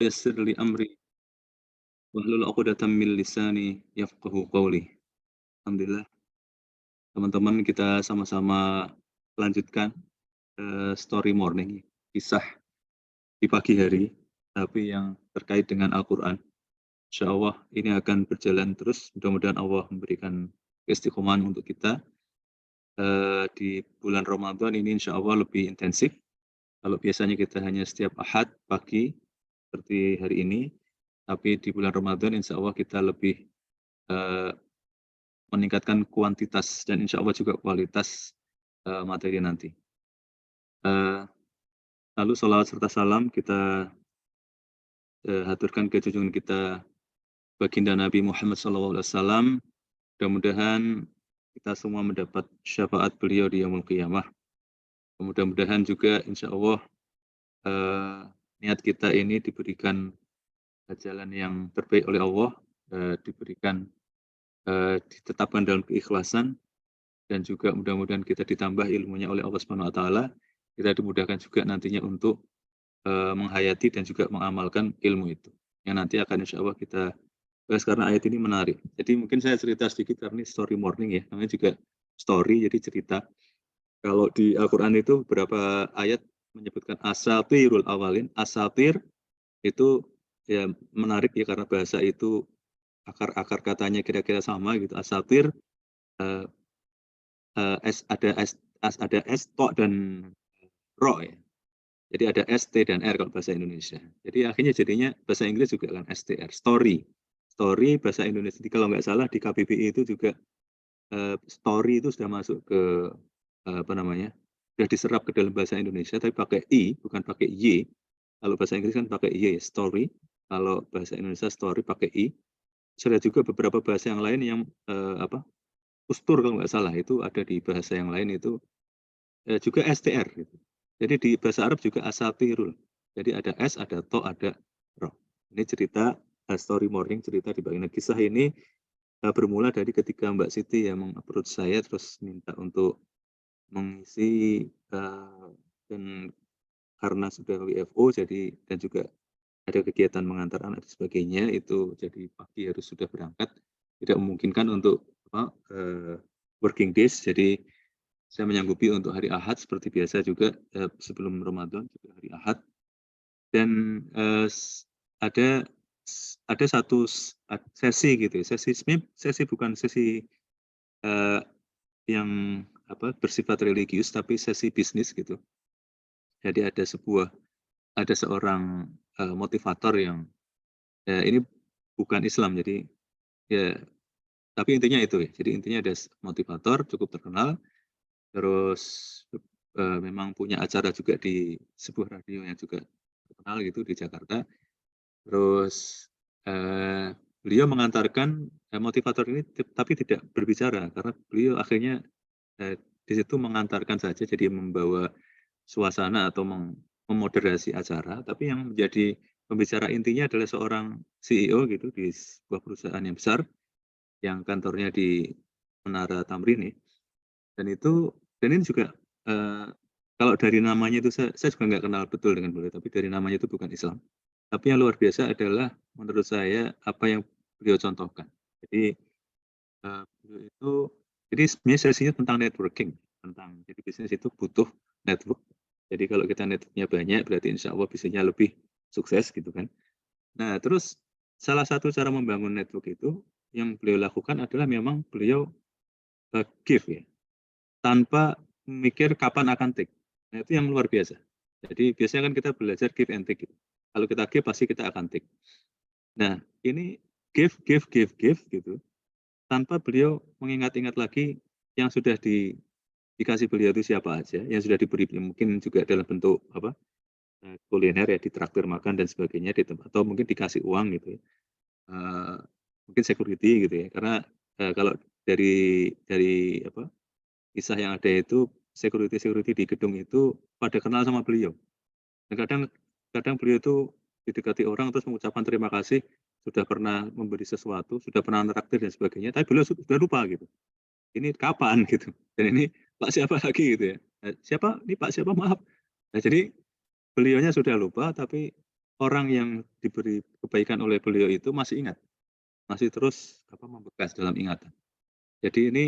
yassir li amri wahlul 'uqdatam min lisani yafqahu qawli. Alhamdulillah, teman-teman kita sama-sama lanjutkan, story morning, kisah di pagi hari, tapi yang terkait dengan Al-Qur'an. Insyaallah ini akan berjalan terus, mudah-mudahan Allah memberikan keistiqomahan untuk kita, di bulan Ramadan ini insyaallah lebih intensif. Kalau biasanya kita hanya setiap Ahad pagi, seperti hari ini, tapi di bulan Ramadan insyaallah kita lebih, eee meningkatkan kuantitas dan insya Allah juga kualitas, materi nanti. Eee, Lalu sholawat serta salam kita, haturkan ke junjungan kita baginda Nabi Muhammad SAW. Mudah-mudahan kita semua mendapat syafaat beliau di yaumul qiyamah. Mudah-mudahan juga insya Allah, eee, niat kita ini diberikan, jalan yang terbaik oleh Allah, diberikan, ditetapkan dalam keikhlasan. Dan juga mudah-mudahan kita ditambah ilmunya oleh Allah Subhanahu wa taala, kita dimudahkan juga nantinya untuk, menghayati dan juga mengamalkan ilmu itu. Yang nanti akan insyaallah kita bahas karena ayat ini menarik. Jadi mungkin saya cerita sedikit karena ini story morning ya, namanya juga story jadi cerita. Kalau di Al-Qur'an itu beberapa ayat menyebutkan asatirul awalin, asatir itu ya menarik ya karena bahasa itu akar-akar katanya kira-kira sama gitu, asatir, eee ada S, to, dan ro ya. Jadi ada S, T, dan R kalau bahasa Indonesia. Jadi akhirnya jadinya bahasa Inggris juga kan STR, story. Story bahasa Indonesia. Jadi kalau nggak salah di KBBI itu juga, story itu sudah masuk ke, apa namanya, sudah diserap ke dalam bahasa Indonesia tapi pakai I, bukan pakai Y. Kalau bahasa Inggris kan pakai Y, story. Kalau bahasa Indonesia story pakai I. Sudah juga beberapa bahasa yang lain yang, ustur kalau nggak salah itu ada di bahasa yang lain itu, juga STR gitu. Jadi di bahasa Arab juga asatirul. Jadi ada S, ada to, ada ro. Ini cerita, story morning cerita di bagian kisah ini, bermula dari ketika Mbak Siti yang meng-approach saya terus minta untuk mengisi, dan karena sudah WFO jadi dan juga ada kegiatan mengantar anak dan sebagainya itu jadi pagi harus sudah berangkat, tidak memungkinkan untuk working days. Jadi saya menyanggupi untuk hari Ahad seperti biasa juga, sebelum Ramadan juga hari Ahad dan, ada ada satu sesi gitu ya, sesi sebenarnya sesi bukan sesi, eee, yang bersifat religius tapi sesi bisnis gitu. Jadi ada seorang, motivator yang, ini bukan Islam jadi ya tapi intinya itu ya, jadi intinya ada motivator cukup terkenal. Terus, memang punya acara juga di sebuah radio yang juga terkenal gitu di Jakarta. Terus, beliau mengantarkan, motivator ini tapi tidak berbicara karena beliau akhirnya, di situ mengantarkan saja jadi membawa suasana atau memoderasi acara, tapi yang menjadi pembicara intinya adalah seorang CEO gitu di sebuah perusahaan yang besar, yang kantornya di Menara Tamrin ya. Dan itu dan ini juga, eee, kalau dari namanya itu saya juga nggak kenal betul dengan beliau, tapi dari namanya itu bukan Islam. Tapi yang luar biasa adalah menurut saya apa yang beliau contohkan. Jadi, beliau itu jadi sebenarnya sesinya tentang networking, jadi bisnis itu butuh network. Jadi kalau kita network-nya banyak berarti insya Allah bisnisnya lebih sukses gitu kan. Nah terus salah satu cara membangun network itu yang beliau lakukan adalah memang beliau, give ya. Tanpa mikir kapan akan take. Nah, itu yang luar biasa. Jadi biasanya kan kita belajar give and take gitu. Kalau kita give pasti kita akan take. Nah, ini give gitu, tanpa beliau mengingat-ingat lagi yang sudah dikasih beliau itu siapa aja, yang sudah diberi mungkin juga dalam bentuk kuliner ya, ditraktir makan dan sebagainya di tempat atau mungkin dikasih uang gitu ya. Eee, Mungkin security gitu ya, karena, kalau dari kisah yang ada itu security-security di gedung itu pada kenal sama beliau. Dan kadang kadang beliau itu didekati orang terus mengucapkan terima kasih, sudah pernah memberi sesuatu, sudah pernah neraktir dan sebagainya, tapi beliau sudah lupa gitu. Ini kapan gitu, dan ini Pak siapa lagi gitu ya. "Siapa? Ini Pak siapa? Maaf." Nah jadi beliaunya sudah lupa, tapi orang yang diberi kebaikan oleh beliau itu masih ingat, masih terus membekas dalam ingatan. Jadi ini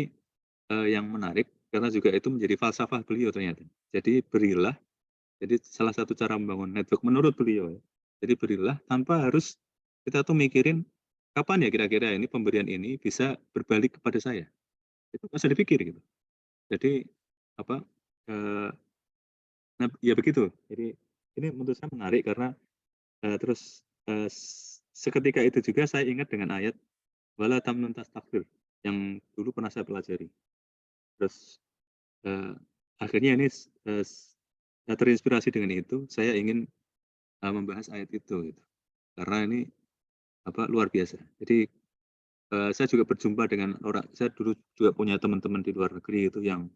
yang menarik karena juga itu menjadi falsafah beliau ternyata. Jadi berilah, jadi salah satu cara membangun network menurut beliau ya. Jadi berilah tanpa harus kita tuh mikirin kapan ya kira-kira ini pemberian ini bisa berbalik kepada saya. Itu nggak usah dipikir gitu. Jadi apa, eee, nah ya begitu. Jadi ini menurut saya menarik karena, terus, seketika itu juga saya ingat dengan ayat "Wala tamnun tastakbir" yang dulu pernah saya pelajari. Terus, eee, akhirnya ini terinspirasi dengan itu, saya ingin, membahas ayat itu gitu. Karena ini luar biasa. Jadi, saya juga berjumpa dengan orang saya dulu juga punya teman-teman di luar negeri itu yang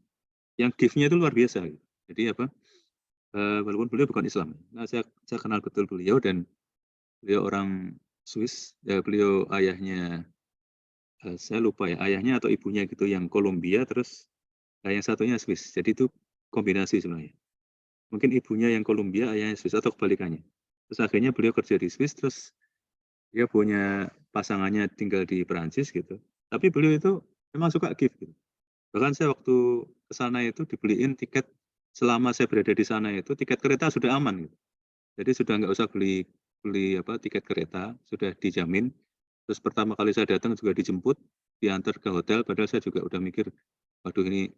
gift-nya itu luar biasa gitu. Jadi walaupun beliau bukan Islam. Nah, saya kenal betul beliau dan beliau orang Swiss, beliau ayahnya, saya lupa ya, ayahnya atau ibunya gitu yang Kolombia, terus, yang satunya Swiss. Jadi itu kombinasi sebenarnya. Mungkin ibunya yang Kolombia, ayahnya Swiss atau kebalikannya. Terus akhirnya beliau kerja di Swiss, terus dia punya pasangannya tinggal di Perancis gitu. Tapi beliau itu memang suka gift gitu. Bahkan saya waktu ke sana itu dibeliin tiket selama saya berada di sana itu tiket kereta sudah aman gitu. Jadi sudah nggak usah beli beli tiket kereta, sudah dijamin. Terus pertama kali saya datang juga dijemput, diantar ke hotel, padahal saya juga udah mikir, waduh ini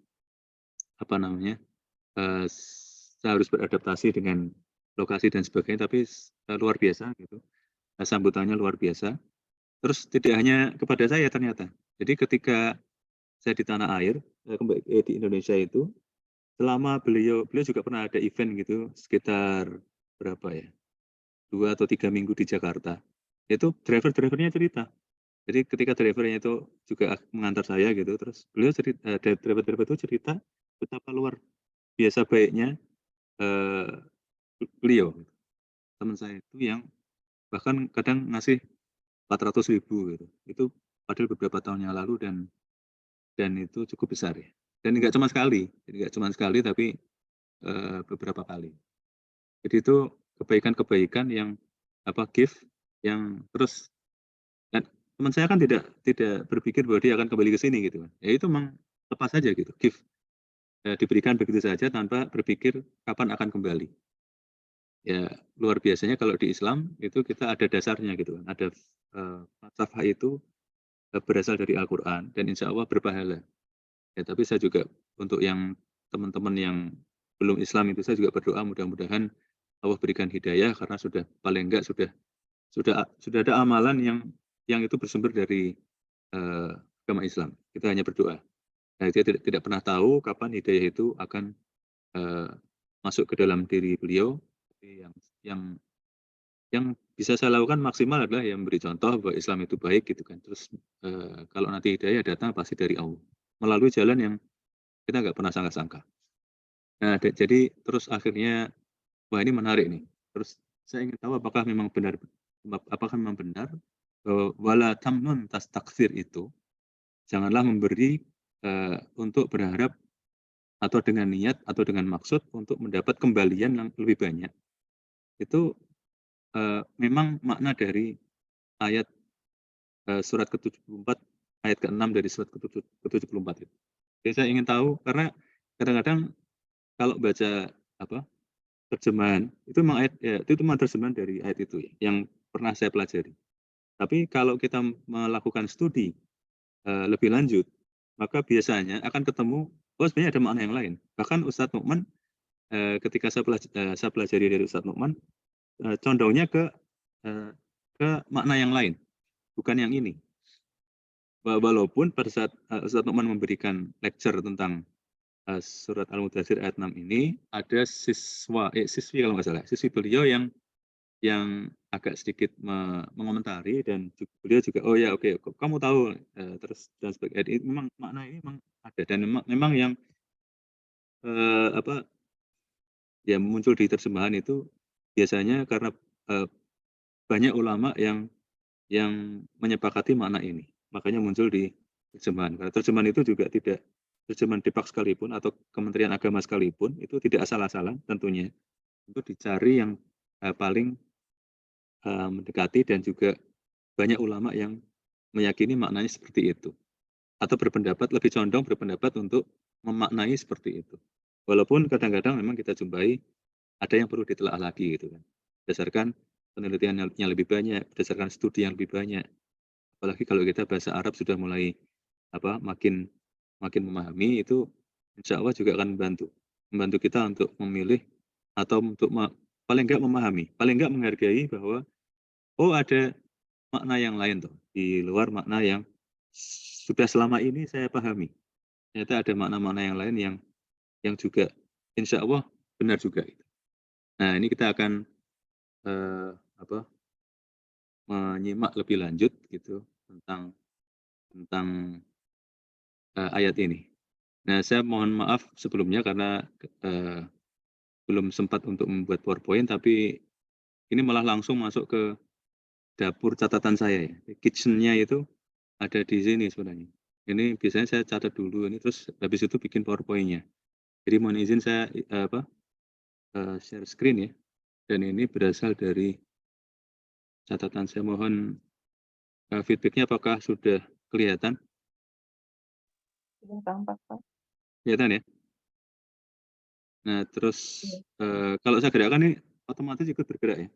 apa namanya, saya harus beradaptasi dengan lokasi dan sebagainya, tapi luar biasa gitu, sambutannya luar biasa. Terus tidak hanya kepada saya ternyata. Jadi ketika saya di tanah air, di Indonesia itu, selama beliau beliau juga pernah ada event gitu sekitar berapa ya, 2 atau 3 minggu di Jakarta. Itu driver-drivernya cerita. Jadi ketika drivernya itu juga mengantar saya gitu, terus beliau driver-driver itu cerita betapa luar biasa baiknya, eee, beliau, teman saya itu yang bahkan kadang ngasih 400.000 gitu. Itu padahal beberapa tahun yang lalu dan itu cukup besar ya. Dan nggak cuma sekali, jadi nggak cuma sekali tapi, beberapa kali. Jadi itu kebaikan-kebaikan yang gift yang terus dan teman saya kan tidak berpikir bahwa dia akan kembali ke sini gitu kan. Ya itu memang lepas saja gitu, gift, diberikan begitu saja tanpa berpikir kapan akan kembali. Ya luar biasanya kalau di Islam itu kita ada dasarnya gitu kan, ada, falsafah itu, berasal dari Al-Qur'an dan insya Allah berpahala. Ya tapi saya juga untuk yang teman-teman yang belum Islam itu saya juga berdoa mudah-mudahan Allah berikan hidayah karena sudah paling enggak sudah ada amalan yang itu bersumber dari, agama Islam. Kita hanya berdoa. Nah, dia tidak pernah tahu kapan hidayah itu akan, eee, masuk ke dalam diri beliau. Tapi yang yang bisa saya lakukan maksimal adalah ya memberi contoh bahwa Islam itu baik gitu kan. Terus, kalau nanti hidayah datang pasti dari Allah, melalui jalan yang kita nggak pernah sangka-sangka. Nah, jadi terus akhirnya, wah ini menarik nih. Terus saya ingin tahu apakah memang benar bahwa wala tamnun tastakthir itu, janganlah memberi, untuk berharap atau dengan niat atau dengan maksud untuk mendapat kembalian yang lebih banyak. Itu, memang makna dari ayat, surat ke-74 ayat ke-6 dari surat ke-74 itu. Jadi saya ingin tahu karena kadang-kadang kalau baca apa, terjemahan, itu memang ayat ya itu memang terjemahan dari ayat itu ya, yang pernah saya pelajari. Tapi kalau kita melakukan studi, lebih lanjut, maka biasanya akan ketemu, oh sebenarnya ada makna yang lain. Bahkan Ustadz Nukman, ketika saya pelajari dari Ustadz Nukman, condongnya eee, ke makna yang lain, bukan yang ini. Walaupun pada saat, Ustadz Nukman memberikan lecture tentang, surat Al-Mudaththir ayat 6 ini, ada siswi kalau nggak salah, siswi beliau yang agak sedikit mengomentari dan beliau juga, "Oh ya oke, kamu tahu," terus dan sebagainya. Memang makna ini memang ada dan memang yang, apa, ya muncul di terjemahan itu biasanya karena, eee, banyak ulama yang menyepakati makna ini, makanya muncul di terjemahan. Karena terjemahan itu juga tidak terjemahan Depak sekalipun atau Kementerian Agama sekalipun, itu tidak asal-asalan tentunya, itu dicari yang, paling mendekati dan juga banyak ulama yang meyakini maknanya seperti itu. Atau lebih condong berpendapat untuk memaknai seperti itu. Walaupun kadang-kadang memang kita jumpai ada yang perlu ditelaah lagi gitu kan. Berdasarkan penelitian yang lebih banyak, berdasarkan studi yang lebih banyak. Apalagi kalau kita bahasa Arab sudah mulai makin memahami, itu insya Allah juga akan membantu kita untuk memilih atau untuk paling enggak memahami, paling enggak menghargai bahwa oh ada makna yang lain tuh di luar makna yang sudah selama ini saya pahami. Ternyata ada makna-makna yang lain yang juga insya Allah benar juga. Nah, ini kita akan menyimak lebih lanjut gitu tentang ayat ini. Nah, saya mohon maaf sebelumnya karena belum sempat untuk membuat PowerPoint, tapi ini malah langsung masuk ke dapur catatan saya ya. Kitchen-nya itu ada di sini sebenarnya. Ini biasanya saya catat dulu ini terus habis itu bikin PowerPoint-nya. Jadi mohon izin saya share screen ya. Dan ini berasal dari catatan saya. Mohon feedback-nya apakah sudah kelihatan? Sudah tampak, Pak. Kelihatan ya? Nah, terus kalau saya gerakkan ini otomatis ikut bergerak ya?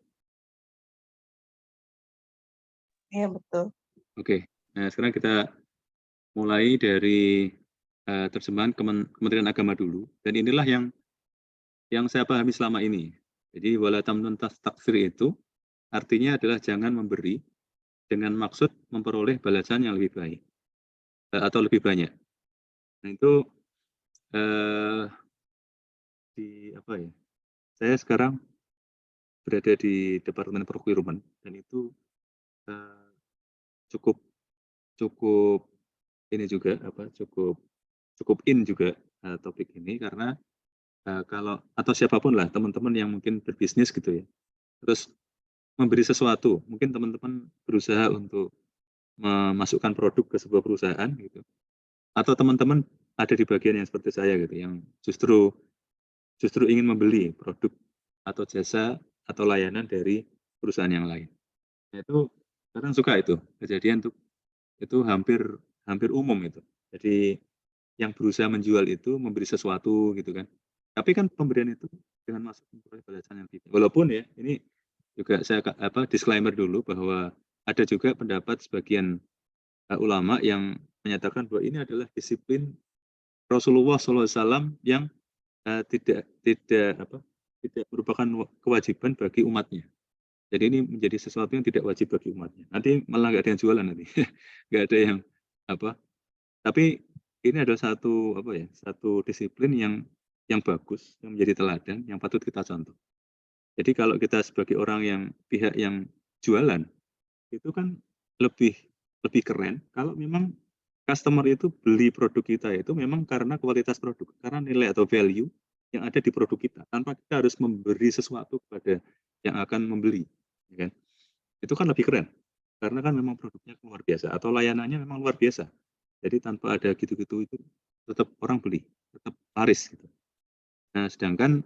Iya, betul. Oke. Nah, sekarang kita mulai dari terjemahan Kementerian Agama dulu. Dan inilah yang saya pahami selama ini. Jadi wala tamnun taksir itu artinya adalah jangan memberi dengan maksud memperoleh balasan yang lebih baik atau lebih banyak. Nah, itu di apa ya? Saya sekarang berada di Departemen Procurement dan itu cukup cukup ini juga cukup in juga topik ini karena kalau atau siapapun lah teman-teman yang mungkin berbisnis gitu ya, terus memberi sesuatu, mungkin teman-teman berusaha untuk memasukkan produk ke sebuah perusahaan gitu, atau teman-teman ada di bagian yang seperti saya gitu, yang justru ingin membeli produk atau jasa atau layanan dari perusahaan yang lain. Nah, itu kadang suka itu kejadian tuh, itu hampir umum itu. Jadi yang berusaha menjual itu memberi sesuatu gitu kan. Tapi kan pemberian itu dengan maksud memperoleh balasan yang tidak. Walaupun ya ini juga saya disclaimer dulu bahwa ada juga pendapat sebagian ulama yang menyatakan bahwa ini adalah disiplin Rasulullah SAW yang tidak merupakan kewajiban bagi umatnya. Jadi ini menjadi sesuatu yang tidak wajib bagi umatnya. Nanti malah nggak ada yang jualan nanti, nggak ada yang Tapi ini adalah satu disiplin yang bagus, yang menjadi teladan, yang patut kita contoh. Jadi kalau kita sebagai pihak yang jualan, itu kan lebih keren kalau memang customer itu beli produk kita itu memang karena kualitas produk, karena nilai atau value yang ada di produk kita, tanpa kita harus memberi sesuatu kepada yang akan membeli, ya kan? Itu kan lebih keren, karena kan memang produknya luar biasa atau layanannya memang luar biasa. Jadi tanpa ada gitu-gitu itu tetap orang beli, tetap laris gitu. Nah, sedangkan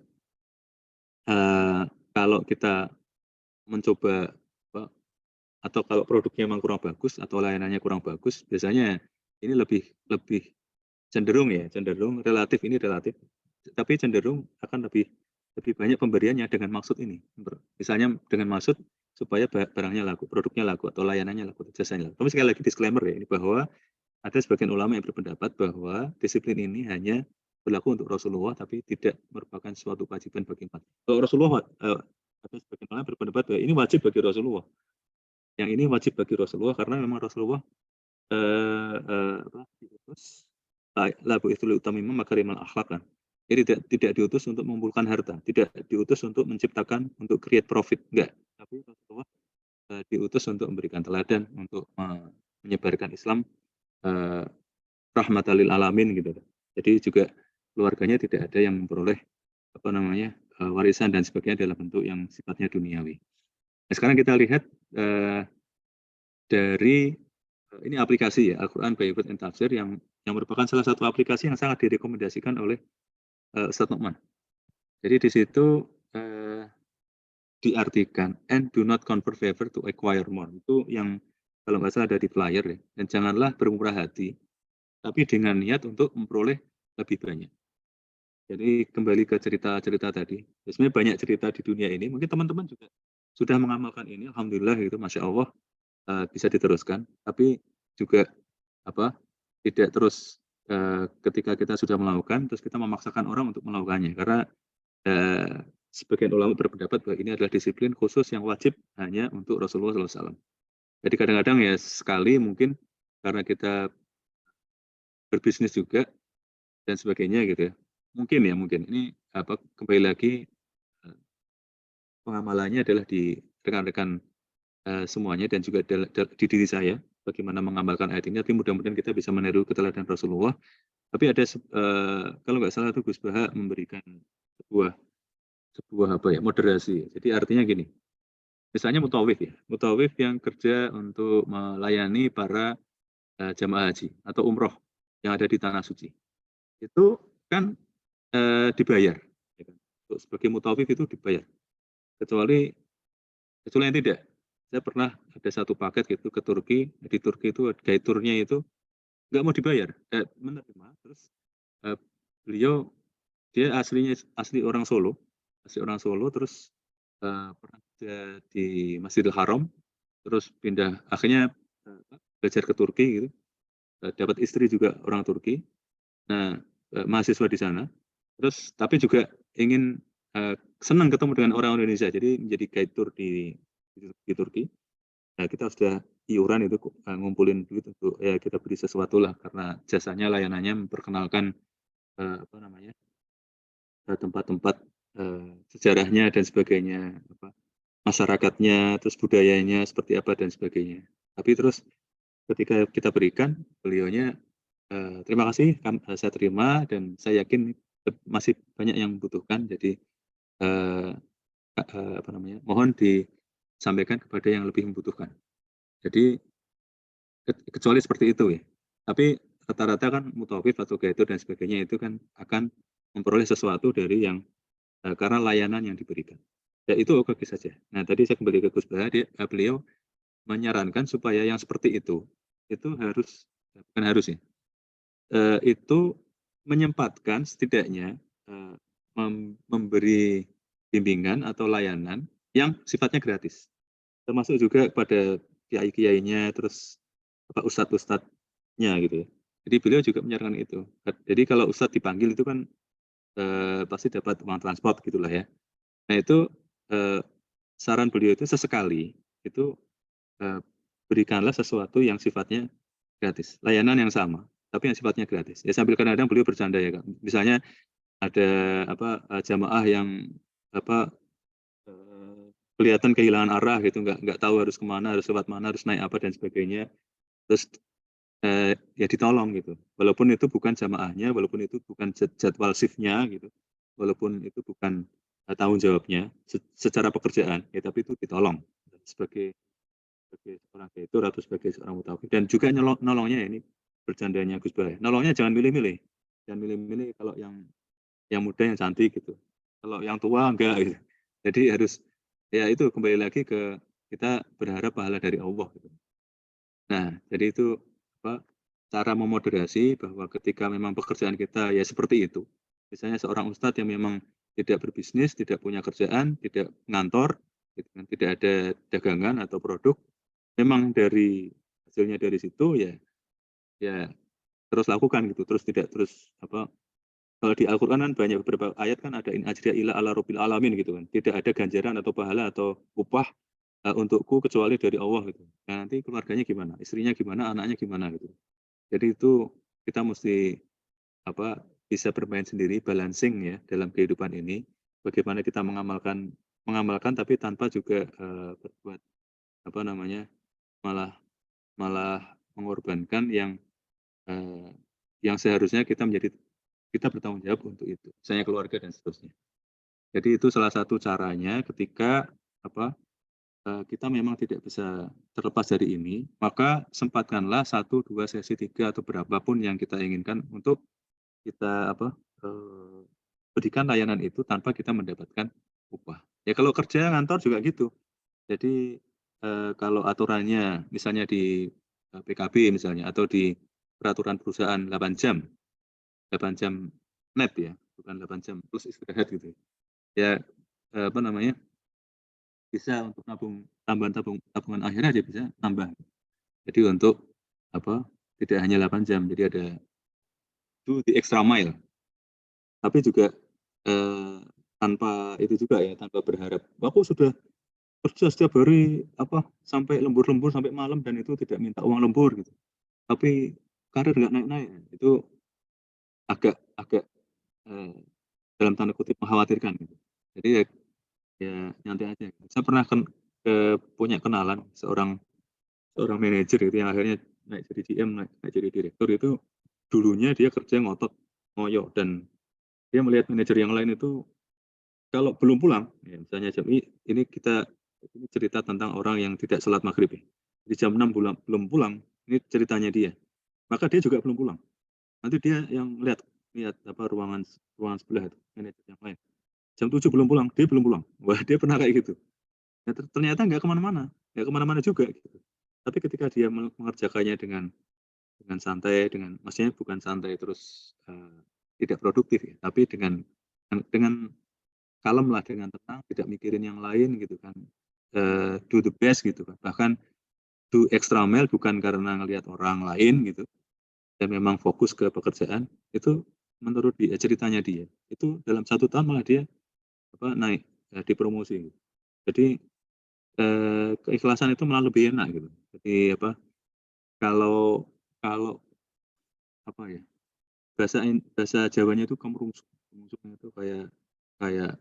kalau kita mencoba atau kalau produknya memang kurang bagus atau layanannya kurang bagus, biasanya ini lebih cenderung relatif, tapi cenderung akan lebih banyak pemberiannya dengan maksud ini. Misalnya dengan maksud supaya barangnya laku, produknya laku, atau layanannya laku, jasanya laku. Tapi sekali lagi disclaimer ya, ini bahwa ada sebagian ulama yang berpendapat bahwa disiplin ini hanya berlaku untuk Rasulullah, tapi tidak merupakan suatu kewajiban bagi umat. Kalau Rasulullah, ada sebagian ulama berpendapat bahwa ini wajib bagi Rasulullah. Yang ini wajib bagi Rasulullah karena memang Rasulullah diutus labu itu utamimah makarimal akhlak kan. Jadi tidak diutus untuk mengumpulkan harta, tidak diutus untuk menciptakan, untuk create profit, enggak. Tapi Rasulullah diutus untuk memberikan teladan, untuk menyebarkan Islam rahmatal lil alamin gitu. Jadi juga keluarganya tidak ada yang memperoleh warisan dan sebagainya dalam bentuk yang sifatnya duniawi. Nah, sekarang kita lihat dari ini aplikasi ya, Al-Quran Bible and Tafsir yang merupakan salah satu aplikasi yang sangat direkomendasikan oleh Ustadz Nu'man. Jadi di situ diartikan and do not convert favor to acquire more. Itu yang kalau nggak salah ada di flyer ya. Dan janganlah bermurah hati, tapi dengan niat untuk memperoleh lebih banyak. Jadi kembali ke cerita-cerita tadi. Ya, sebenarnya banyak cerita di dunia ini. Mungkin teman-teman juga sudah mengamalkan ini. Alhamdulillah gitu, masya Allah bisa diteruskan. Tapi juga apa? Tidak terus ketika kita sudah melakukan, terus kita memaksakan orang untuk melakukannya. Karena sebagian ulama berpendapat bahwa ini adalah disiplin khusus yang wajib hanya untuk Rasulullah SAW. Jadi kadang-kadang ya sekali mungkin karena kita berbisnis juga dan sebagainya gitu ya. Mungkin ini kembali lagi pengamalannya adalah di rekan-rekan semuanya dan juga di diri saya bagaimana mengamalkan ayat ini. Tapi mudah-mudahan kita bisa meniru keteladanan Rasulullah. Tapi ada kalau nggak salah itu Gus Baha memberikan sebuah moderasi. Jadi artinya gini. Misalnya mutawif ya, mutawif yang kerja untuk melayani para jamaah haji atau umroh yang ada di tanah suci. Itu kan dibayar. Ya kan? Sebagai mutawif itu dibayar. Kecuali yang tidak. Saya pernah ada satu paket gitu ke Turki. Di Turki itu guide tour-nya itu nggak mau dibayar, menerima. Terus beliau dia asli orang Solo, terus pernah kerja di Masjidil Haram, terus pindah akhirnya belajar ke Turki gitu, dapat istri juga orang Turki. Nah, mahasiswa di sana. Terus tapi juga ingin senang ketemu dengan orang Indonesia, jadi menjadi guide tour di Turki. Nah, kita sudah iuran itu ngumpulin duit untuk ya kita beri sesuatu lah karena jasanya layanannya memperkenalkan tempat-tempat sejarahnya dan sebagainya, masyarakatnya, terus budayanya seperti apa dan sebagainya. Tapi terus ketika kita berikan, beliaunya terima kasih, saya terima dan saya yakin masih banyak yang membutuhkan. Jadi mohon disampaikan kepada yang lebih membutuhkan. Jadi kecuali seperti itu ya. Tapi rata-rata kan mutawif atau guide dan sebagainya itu kan akan memperoleh sesuatu dari yang karena layanan yang diberikan. Ya itu oke saja. Nah tadi saya kembali ke Gus Baha, beliau menyarankan supaya yang seperti itu harus bukan harus ya, itu menyempatkan setidaknya memberi bimbingan atau layanan yang sifatnya gratis. Termasuk juga pada kiai-kiainya, terus ustadz-ustadznya gitu ya. Jadi beliau juga menyarankan itu. Jadi kalau ustadz dipanggil itu kan pasti dapat uang transport gitulah ya. Nah itu saran beliau itu sesekali itu berikanlah sesuatu yang sifatnya gratis, layanan yang sama, tapi yang sifatnya gratis. Ya sambil kadang-kadang beliau bercanda ya, Kak. Misalnya ada jamaah yang kelihatan kehilangan arah gitu, nggak tahu harus kemana, harus lewat mana, harus naik apa dan sebagainya. Terus ya ditolong gitu. Walaupun itu bukan jamaahnya, walaupun itu bukan jadwal shift-nya gitu, walaupun itu bukan tanggung jawabnya secara pekerjaan, ya tapi itu ditolong sebagai seorang direktur atau sebagai seorang mutawif. Dan juga nolongnya ya, ini bercandanya Gus Baha. Nolongnya jangan milih-milih. Jangan milih-milih kalau yang muda yang cantik gitu. Kalau yang tua enggak gitu. Jadi harus ya itu kembali lagi ke kita berharap pahala dari Allah gitu. Nah, jadi itu cara memoderasi bahwa ketika memang pekerjaan kita ya seperti itu. Misalnya seorang ustadz yang memang tidak berbisnis, tidak punya kerjaan, tidak ngantor, gitu kan, tidak ada dagangan atau produk, memang dari hasilnya dari situ ya terus lakukan gitu, terus kalau di Al-Qur'an kan banyak beberapa ayat kan ada in ajriya illa ala rabbil alamin gitu kan. Tidak ada ganjaran atau pahala atau upah untukku kecuali dari Allah gitu. Nah, nanti keluarganya gimana? Istrinya gimana? Anaknya gimana gitu. Jadi itu kita mesti bisa bermain sendiri, balancing ya dalam kehidupan ini. Bagaimana kita mengamalkan tapi tanpa juga berbuat malah mengorbankan yang seharusnya kita bertanggung jawab untuk itu, misalnya keluarga dan seterusnya. Jadi itu salah satu caranya ketika kita memang tidak bisa terlepas dari ini, maka sempatkanlah 1, 2 sesi, 3 atau berapapun yang kita inginkan untuk kita berikan layanan itu tanpa kita mendapatkan upah. Ya kalau kerja kantor juga gitu. Jadi kalau aturannya misalnya di PKB misalnya atau di peraturan perusahaan 8 jam, 8 jam net ya, bukan 8 jam plus istirahat gitu. Ya apa namanya, bisa untuk tambahan tabungan akhirnya dia bisa tambah. Jadi untuk apa, tidak hanya 8 jam, jadi ada do the extra mile. Tapi juga tanpa itu juga ya, tanpa berharap, aku sudah kerja setiap hari apa, sampai lembur-lembur sampai malam dan itu tidak minta uang lembur gitu. Tapi karir nggak naik-naik, itu agak agak, eee, dalam tanda kutip "mengkhawatirkan" gitu. Jadi ya nyantai aja gitu. Saya pernah punya kenalan seorang seorang manajer gitu yang akhirnya naik jadi GM, naik jadi direktur itu, dulunya dia kerja ngotot, ngoyo, dan dia melihat manajer yang lain itu kalau belum pulang, ya misalnya ini cerita tentang orang yang tidak sholat maghrib ya. Di jam 6 belum pulang, ini ceritanya dia. Maka dia juga belum pulang. Nanti dia yang lihat lihat apa ruangan ruangan sebelah itu, manajer yang lain. Jam 7 belum pulang, dia belum pulang. Wah, dia pernah kayak gitu. Ya, ternyata nggak kemana-mana, nggak kemana-mana juga gitu. Tapi ketika dia mengerjakannya dengan santai, maksudnya bukan santai terus tidak produktif ya, tapi dengan kalem lah, dengan tenang, tidak mikirin yang lain gitu kan. Do the best gitu kan. Bahkan do extra mile bukan karena ngelihat orang lain gitu, dan memang fokus ke pekerjaan, itu menurut dia, ceritanya dia, itu dalam 1 tahun malah dia apa, naik, dipromosi. Jadi, keikhlasan itu malah lebih enak gitu. Jadi apa, kalau kalau apa ya, bahasa Jawanya itu kemerungsuk. Kemerungsuknya itu kayak kayak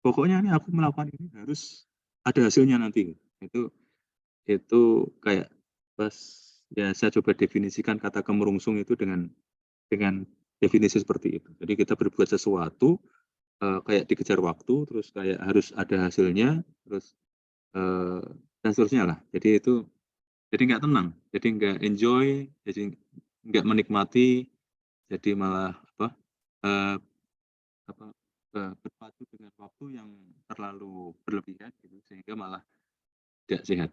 pokoknya ini aku melakukan ini harus ada hasilnya nanti. Itu kayak pas ya saya coba definisikan kata kemerungsung itu dengan definisi seperti itu. Jadi kita berbuat sesuatu, kayak dikejar waktu, terus kayak harus ada hasilnya, terus, eee, dan seterusnya lah. Jadi nggak tenang, jadi nggak enjoy, jadi nggak menikmati, jadi malah apa, eee, apa, berpacu dengan waktu yang terlalu berlebihan gitu, sehingga malah tidak sehat.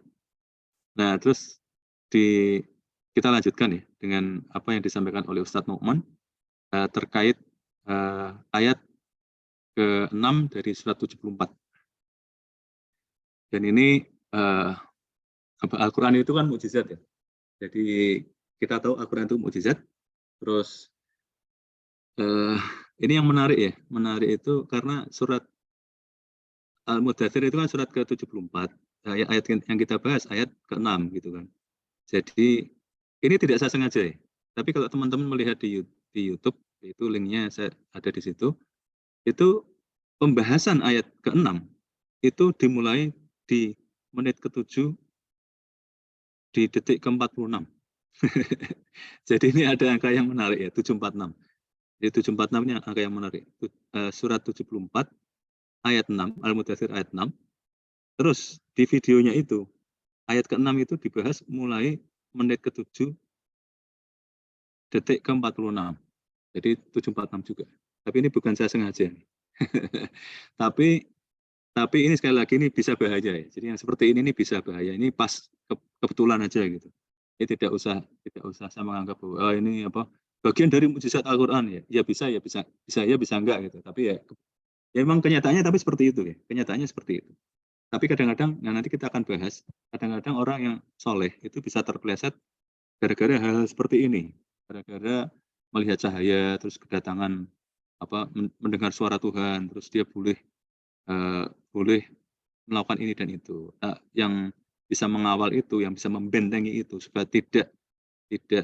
Nah, terus di kita lanjutkan ya dengan apa yang disampaikan oleh Ustadz Nukman, terkait, ayat ke-6 dari surat 74. Dan ini, Al-Quran itu kan mukjizat ya. Jadi kita tahu Al-Quran itu mukjizat, terus, eee, ini yang menarik itu karena surat Al-Mudaththir itu kan surat ke-74, ayat yang kita bahas ayat ke-6 gitu kan. Jadi ini tidak saya sengaja ya, tapi kalau teman-teman melihat di YouTube, itu linknya saya ada di situ, itu pembahasan ayat ke-6 itu dimulai di menit ke-7 di detik ke-46. Jadi ini ada angka yang menarik ya, 746. Jadi 746 ini angka yang menarik. Surat 74 ayat 6, Al-Mudaththir ayat 6. Terus di videonya itu, ayat ke-6 itu dibahas mulai menit ke-7 detik ke-46. Jadi 746 juga. Tapi ini bukan saya sengaja. Tapi tapi ini sekali lagi ini bisa bahaya ya. Jadi yang seperti ini bisa bahaya. Ini pas kebetulan aja gitu. Ini tidak usah saya menganggap bahwa ini apa bagian dari mukjizat Al-Qur'an ya. Ya bisa ya bisa enggak gitu. Tapi ya memang kenyataannya tapi seperti itu ya. Kenyataannya seperti itu. Tapi kadang-kadang yang nanti kita akan bahas, kadang-kadang orang yang soleh itu bisa terpeleset gara-gara hal-hal seperti ini. Gara-gara melihat cahaya, terus kedatangan apa mendengar suara Tuhan, terus dia boleh melakukan ini dan itu. Yang bisa mengawal itu, yang bisa membentengi itu supaya tidak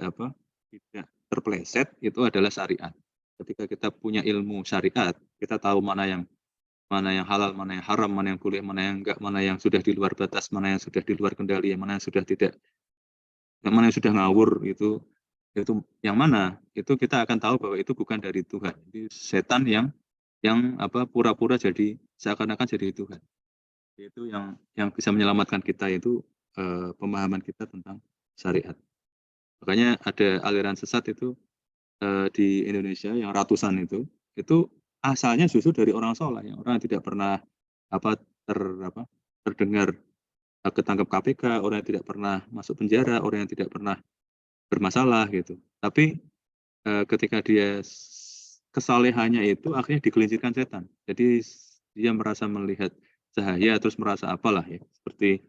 apa, tidak terpeleset itu adalah syariat. Ketika kita punya ilmu syariat, kita tahu mana yang halal, mana yang haram, mana yang boleh, mana yang enggak, mana yang sudah di luar batas, mana yang sudah di luar kendali, yang mana yang sudah ngawur itu yang mana, itu kita akan tahu bahwa itu bukan dari Tuhan. Itu setan yang apa, pura-pura jadi seakan-akan jadi Tuhan. Itu yang bisa menyelamatkan kita itu, pemahaman kita tentang syariat. Makanya ada aliran sesat itu, di Indonesia yang ratusan itu asalnya justru dari orang soleh, yang orang yang tidak pernah apa terdengar ketangkep KPK, orang yang tidak pernah masuk penjara, orang yang tidak pernah bermasalah gitu. Tapi ketika dia kesalehannya itu akhirnya digelincirkan setan. Jadi dia merasa melihat cahaya terus merasa apalah ya, seperti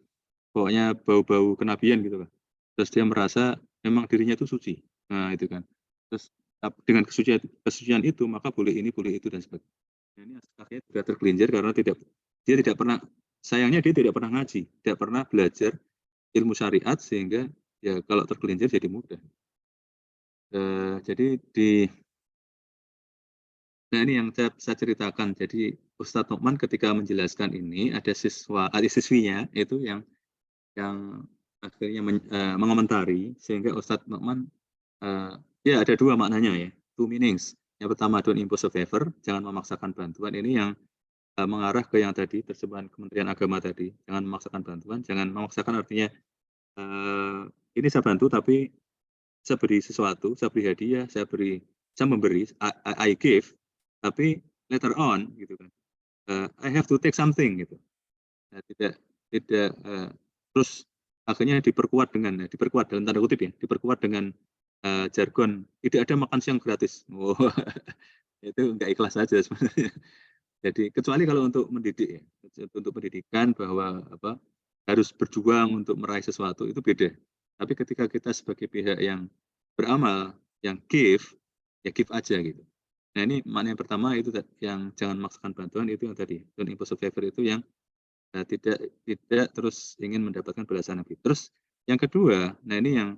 pokoknya bau-bau kenabian gitu kan. Terus dia merasa memang dirinya itu suci. Nah, itu kan. Terus dengan kesucian itu maka boleh ini, boleh itu dan sebagainya. Nah, ini akhirnya juga tergelincir karena dia tidak pernah, sayangnya dia tidak pernah ngaji, tidak pernah belajar ilmu syariat sehingga ya kalau tergelincir jadi mudah. Jadi nah ini yang saya ceritakan. Jadi Ustadz Nukman ketika menjelaskan ini ada siswinya itu yang akhirnya mengomentari sehingga Ustadz Nukman ya ada dua maknanya ya, two meanings. Yang pertama don't impose a favor, jangan memaksakan bantuan. Ini yang mengarah ke yang tadi terjemahan Kementerian Agama tadi, jangan memaksakan bantuan, jangan memaksakan artinya ini saya bantu tapi saya beri sesuatu, saya beri hadiah, saya memberi, I give, tapi later on gitu kan, I have to take something gitu. Nah, tidak terus akhirnya diperkuat dalam tanda kutip ya, diperkuat dengan jargon tidak ada makan siang gratis. Oh, itu nggak ikhlas saja sebenarnya. Jadi kecuali kalau untuk mendidik ya, untuk pendidikan bahwa harus berjuang untuk meraih sesuatu itu beda. Tapi ketika kita sebagai pihak yang beramal, yang give, ya give aja gitu. Nah ini makna yang pertama itu yang jangan memaksakan bantuan, itu yang tadi don't impose a favor, itu yang tidak terus ingin mendapatkan balasan lebih. Terus yang kedua, nah ini yang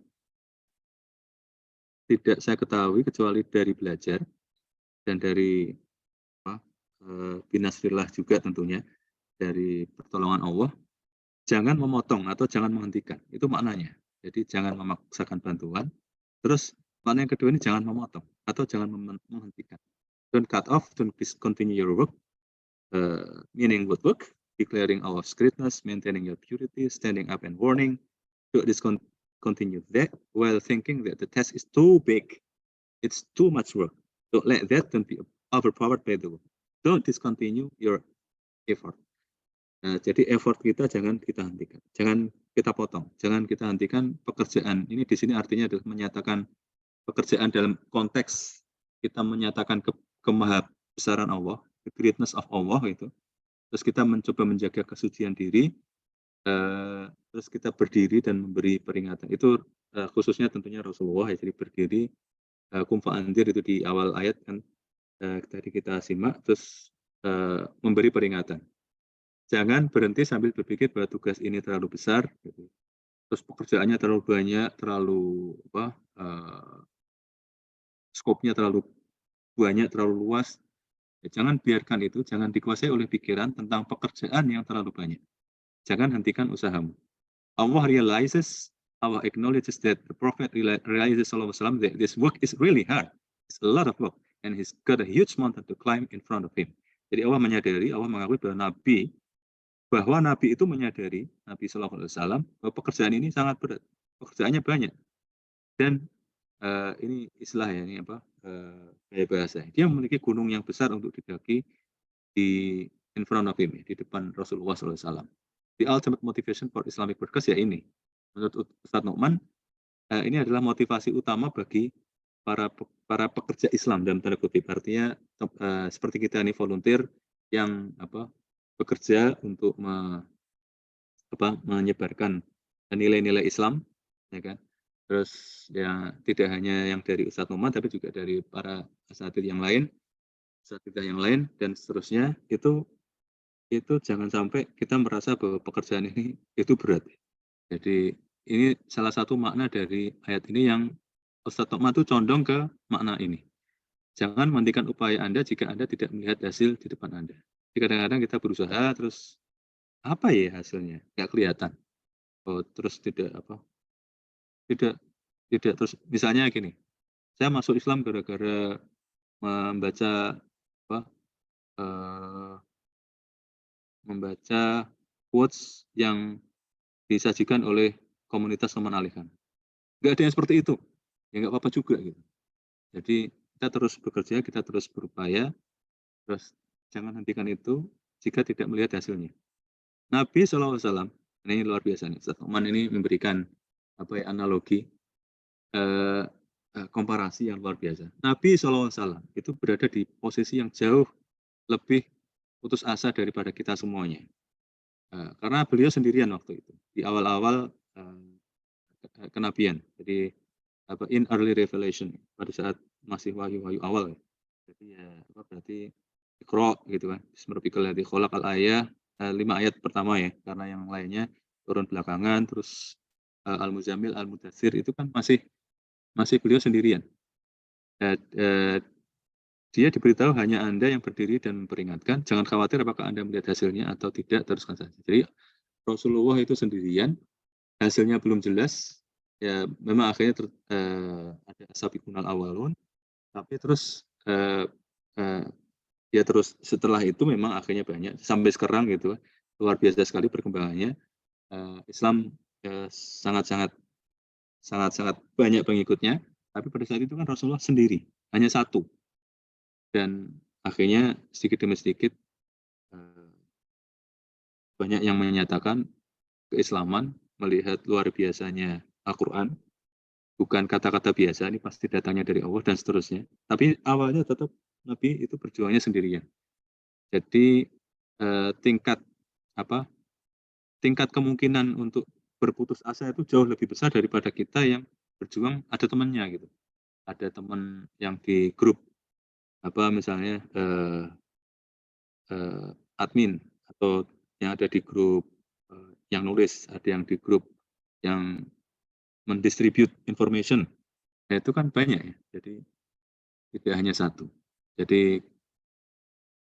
tidak saya ketahui kecuali dari belajar dan dari binasrillah juga tentunya, dari pertolongan Allah, jangan memotong atau jangan menghentikan. Itu maknanya. Jadi jangan memaksakan bantuan. Terus makna yang kedua ini jangan memotong atau jangan menghentikan. Don't cut off, don't discontinue your work, meaning good work, declaring Allah's greatness, maintaining your purity, standing up and warning. Don't discontinue that while thinking that the task is too big. It's too much work. Don't let that, don't be overpowered by the work. Don't discontinue your effort. Nah, jadi effort kita jangan kita hentikan, jangan kita potong, jangan kita hentikan pekerjaan. Ini di sini artinya adalah menyatakan pekerjaan dalam konteks kita menyatakan kemahabesaran Allah, the greatness of Allah itu. Terus kita mencoba menjaga kesucian diri, terus kita berdiri dan memberi peringatan. Itu khususnya tentunya Rasulullah ya, jadi berdiri, kum fa'anzir itu di awal ayat kan tadi kita simak, terus memberi peringatan. Jangan berhenti sambil berpikir bahwa tugas ini terlalu besar, gitu. Terus pekerjaannya terlalu banyak, terlalu skopnya terlalu banyak, terlalu luas. Ya, jangan biarkan itu, jangan dikuasai oleh pikiran tentang pekerjaan yang terlalu banyak. Jangan hentikan usahamu. Allah acknowledges that the Prophet realizes that this work is really hard. It's a lot of work, and he's got a huge mountain to climb in front of him. Jadi Allah menyadari, Allah mengakui bahwa Nabi itu menyadari, Nabi Shallallahu Alaihi Wasallam, bahwa pekerjaan ini sangat berat, pekerjaannya banyak, dan ini istilah ya, ini gaya bahasa. Dia memiliki gunung yang besar untuk didaki in front of him, di depan Rasulullah SAW. The ultimate motivation for Islamic workers ya ini. Menurut Ustadz Nukman, ini adalah motivasi utama bagi para pekerja Islam dalam tanda kutip. Artinya seperti kita ini volunteer yang bekerja untuk menyebarkan nilai-nilai Islam, ya kan. Terus ya tidak hanya yang dari Ustadz Nukman, tapi juga dari para asatidz yang lain, dan seterusnya. Itu jangan sampai kita merasa bahwa pekerjaan ini itu berat. Jadi ini salah satu makna dari ayat ini yang Ustadz Nukman itu condong ke makna ini. Jangan menghentikan upaya Anda jika Anda tidak melihat hasil di depan Anda. Jadi kadang-kadang kita berusaha terus apa ya hasilnya? Nggak kelihatan. Terus tidak terus, misalnya gini, saya masuk Islam gara-gara membaca quotes yang disajikan oleh komunitas teman alihan. Nggak ada yang seperti itu, ya nggak apa-apa juga gitu. Jadi kita terus bekerja, kita terus berupaya, terus jangan hentikan itu. jika tidak melihat hasilnya. Nabi SAW, ini luar biasa nih, Ustaz Nu'man ini memberikan analogi, komparasi yang luar biasa. Nabi SAW itu berada di posisi yang jauh lebih putus asa daripada kita semuanya. Karena beliau sendirian waktu itu, di awal-awal kenabian. Jadi in early revelation, pada saat masih wahyu-wahyu awal. Jadi ya berarti Iqra gitu kan. Bismillahirrahmanirrahim khalaqal ayah, 5 ayat pertama ya, karena yang lainnya turun belakangan, terus Al-Muzammil, Al-Mudaththir itu kan masih beliau sendirian. Dia diberitahu hanya Anda yang berdiri dan memperingatkan, jangan khawatir apakah Anda melihat hasilnya atau tidak, teruskan saja. Jadi Rasulullah itu sendirian, hasilnya belum jelas, ya memang akhirnya ada asabiqunal awalun, tapi terus ya terus setelah itu memang akhirnya banyak sampai sekarang gitu, luar biasa sekali perkembangannya. Islam sangat banyak pengikutnya, tapi pada saat itu kan Rasulullah sendiri, hanya satu, dan akhirnya sedikit demi sedikit banyak yang menyatakan keislaman, melihat luar biasanya Al-Quran, bukan kata-kata biasa, ini pasti datangnya dari Allah dan seterusnya. Tapi awalnya tetap Nabi itu berjuangnya sendirian. Jadi tingkat kemungkinan untuk berputus asa itu jauh lebih besar daripada kita yang berjuang ada temannya gitu. Ada teman yang di grup misalnya admin, atau yang ada di grup yang nulis, ada yang di grup yang mendistribute information. Nah, itu kan banyak ya. Jadi tidak hanya satu. Jadi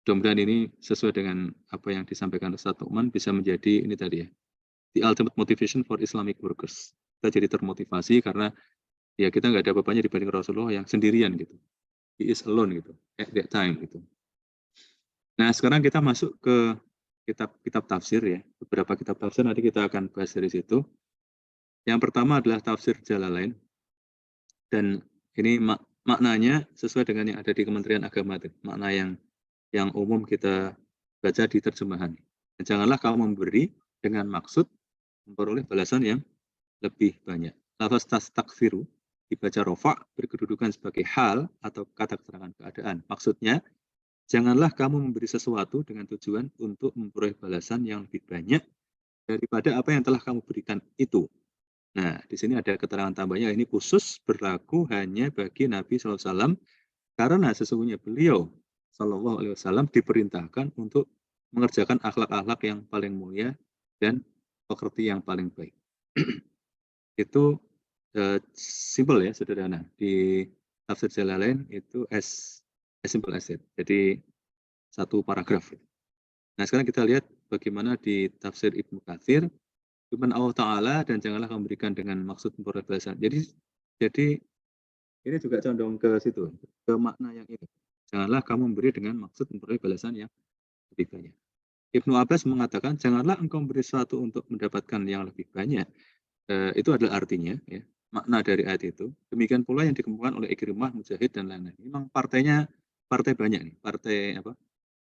mudah-mudahan ini sesuai dengan apa yang disampaikan Ustaz Nu'man bisa menjadi ini tadi ya, the ultimate motivation for Islamic workers. Kita jadi termotivasi karena ya kita nggak ada apa-apanya dibanding Rasulullah yang sendirian gitu. He is alone gitu at that time gitu. Nah, sekarang kita masuk ke kitab tafsir ya. Beberapa kitab tafsir nanti kita akan bahas dari situ. Yang pertama adalah tafsir Jalalain, dan ini maknanya sesuai dengan yang ada di Kementerian Agama, makna yang umum kita baca di terjemahan. Dan janganlah kamu memberi dengan maksud memperoleh balasan yang lebih banyak. Lafaz tastakfiru dibaca rofa, berkedudukan sebagai hal atau kata keterangan keadaan. Maksudnya, janganlah kamu memberi sesuatu dengan tujuan untuk memperoleh balasan yang lebih banyak daripada apa yang telah kamu berikan itu. Nah, di sini ada keterangan tambahnya, ini khusus berlaku hanya bagi Nabi SAW, karena sesungguhnya beliau SAW diperintahkan untuk mengerjakan akhlak-akhlak yang paling mulia dan pekerti yang paling baik. Itu simple ya, sederhana. Di tafsir Jalalain itu as simple as it. Jadi satu paragraf. Nah, sekarang kita lihat bagaimana di tafsir Ibnu Katsir, firman Allah Ta'ala, dan janganlah kamu berikan dengan maksud memperoleh balasan. Jadi ini juga condong ke situ, ke makna yang ini. Janganlah kamu memberi dengan maksud memperoleh balasan yang lebih banyak. Ibnu Abbas mengatakan, janganlah engkau memberi sesuatu untuk mendapatkan yang lebih banyak. Itu adalah artinya, ya, makna dari ayat itu. Demikian pula yang dikemukakan oleh Ikrimah, Mujahid, dan lain-lain. Memang partai banyak nih,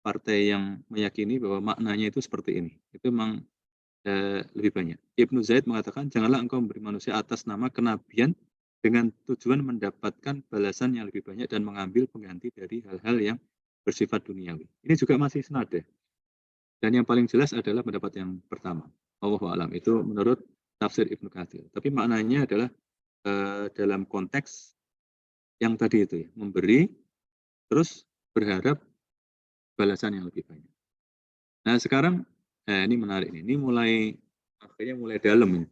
partai yang meyakini bahwa maknanya itu seperti ini. Itu memang lebih banyak. Ibnu Zaid mengatakan, janganlah engkau memberi manusia atas nama kenabian dengan tujuan mendapatkan balasan yang lebih banyak dan mengambil pengganti dari hal-hal yang bersifat duniawi. Ini juga masih senada. Dan yang paling jelas adalah pendapat yang pertama. Wallahu a'lam. Itu menurut tafsir Ibnu Katsir. Tapi maknanya adalah dalam konteks yang tadi itu ya, memberi terus berharap balasan yang lebih banyak. Nah, sekarang ini menarik nih. Ini akhirnya mulai dalam ini.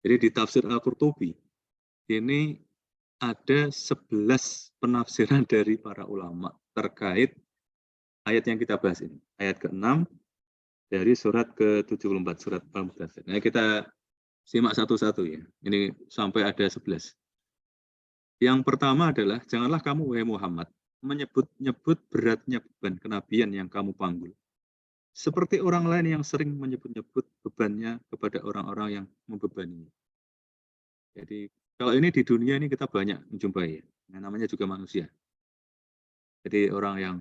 Jadi di tafsir Al-Qurtubi ini ada 11 penafsiran dari para ulama terkait ayat yang kita bahas ini. Ayat ke-6 dari surat ke-74, surat Al-Mudaththir. Nah, kita simak satu-satu ya. Ini sampai ada 11. Yang pertama adalah, janganlah kamu, wahai Muhammad, menyebut-nyebut beratnya beban kenabian yang kamu panggul, seperti orang lain yang sering menyebut-nyebut bebannya kepada orang-orang yang membebaninya. Jadi, kalau ini di dunia ini kita banyak menjumpai, yang namanya juga manusia. Jadi orang yang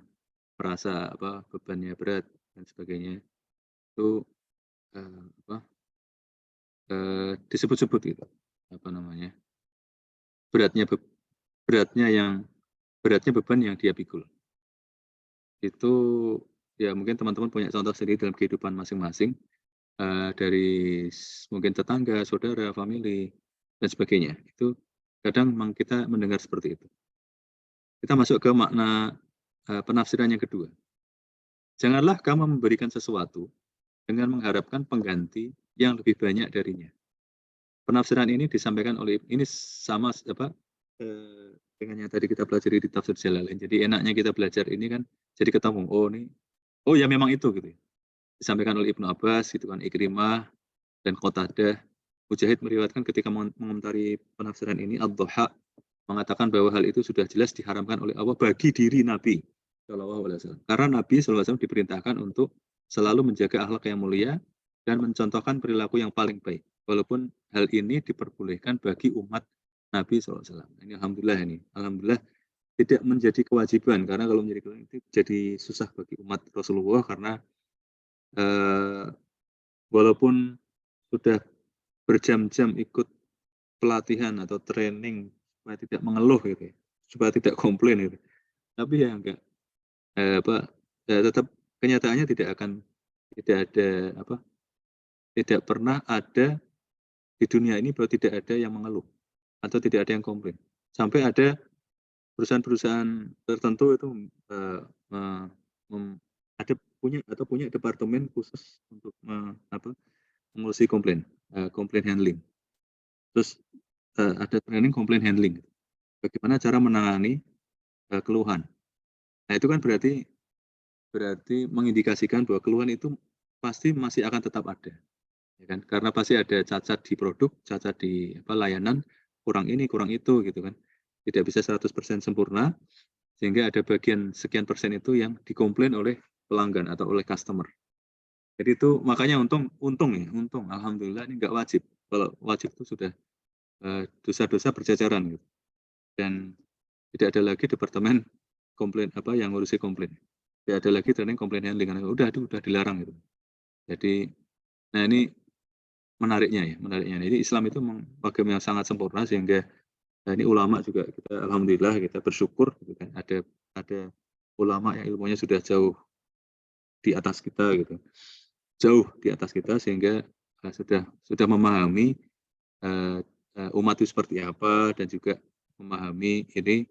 merasa bebannya berat, dan sebagainya itu disebut-sebut gitu apa namanya beratnya beratnya beban yang dia pikul itu ya mungkin teman-teman punya contoh sendiri dalam kehidupan masing-masing dari mungkin tetangga, saudara, family dan sebagainya itu kadang memang kita mendengar seperti itu. Kita masuk ke makna penafsiran yang kedua. Janganlah kamu memberikan sesuatu dengan mengharapkan pengganti yang lebih banyak darinya. Penafsiran ini disampaikan oleh ini sama dengan yang tadi kita pelajari di tafsir Jalalain. Jadi enaknya kita belajar ini kan jadi ketemu oh ya memang itu gitu. Disampaikan oleh Ibnu Abbas gitu kan, Ikrimah dan Qatadah. Mujahid meriwayatkan ketika mengomentari penafsiran ini Ad-Dhuha mengatakan bahwa hal itu sudah jelas diharamkan oleh Allah bagi diri Nabi Shallallahu Alaihi Wasallam. Karena Nabi Shallallahu Alaihi Wasallam diperintahkan untuk selalu menjaga akhlak yang mulia dan mencontohkan perilaku yang paling baik. Walaupun hal ini diperbolehkan bagi umat Nabi Shallallahu Alaihi Wasallam. Ini alhamdulillah tidak menjadi kewajiban karena kalau menjadi kewajiban itu jadi susah bagi umat Rasulullah karena walaupun sudah berjam-jam ikut pelatihan atau training supaya tidak mengeluh gitu ya, supaya tidak komplain gitu. Tapi ya enggak tetap kenyataannya tidak pernah ada di dunia ini bahwa tidak ada yang mengeluh atau tidak ada yang komplain. Sampai ada perusahaan-perusahaan tertentu itu punya departemen khusus untuk mengurusi komplain handling. Terus ada training komplain handling. Bagaimana cara menangani keluhan. Nah itu kan berarti mengindikasikan bahwa keluhan itu pasti masih akan tetap ada. Ya kan? Karena pasti ada cacat di produk, cacat di layanan, kurang ini, kurang itu gitu kan. Tidak bisa 100% sempurna, sehingga ada bagian sekian persen itu yang dikomplain oleh pelanggan atau oleh customer. Jadi itu makanya untung alhamdulillah ini nggak wajib. Kalau wajib itu sudah dosa-dosa berjajaran gitu. Dan tidak ada lagi departemen komplain yang ngurusi komplain. Tidak ada lagi training komplain handling karena udah dilarang gitu. Jadi nah ini menariknya. Jadi Islam itu agama yang sangat sempurna sehingga ini ulama juga kita alhamdulillah kita bersyukur gitu kan ada ulama yang ilmunya sudah jauh di atas kita gitu. Jauh di atas kita sehingga sudah memahami umat itu seperti apa dan juga memahami ini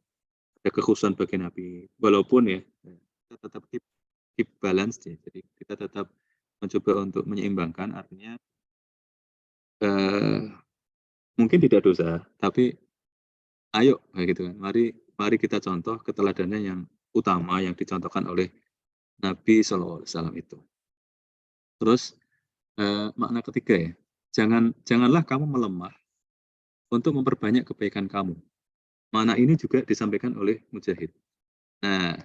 ada kekhususan bagi Nabi. Walaupun ya kita tetap keep balance ya. Jadi kita tetap mencoba untuk menyeimbangkan artinya mungkin tidak dosa, tapi ayo gitu kan. Mari kita contoh keteladanan yang utama yang dicontohkan oleh Nabi Shallallahu Alaihi Wasallam itu. Terus makna ketiga ya, janganlah kamu melemah untuk memperbanyak kebaikan kamu. Makna ini juga disampaikan oleh Mujahid. Nah,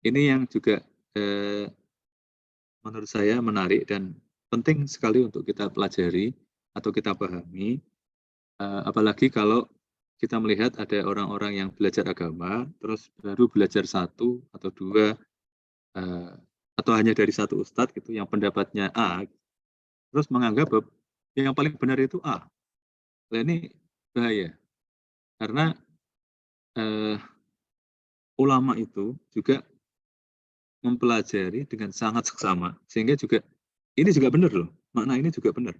ini yang juga menurut saya menarik dan penting sekali untuk kita pelajari atau kita pahami, apalagi kalau kita melihat ada orang-orang yang belajar agama, terus baru belajar satu atau dua, atau hanya dari satu ustadz gitu, yang pendapatnya A, terus menganggap bahwa yang paling benar itu A. Nah ini bahaya, karena ulama itu juga mempelajari dengan sangat seksama, sehingga juga ini juga benar loh, makna ini juga benar.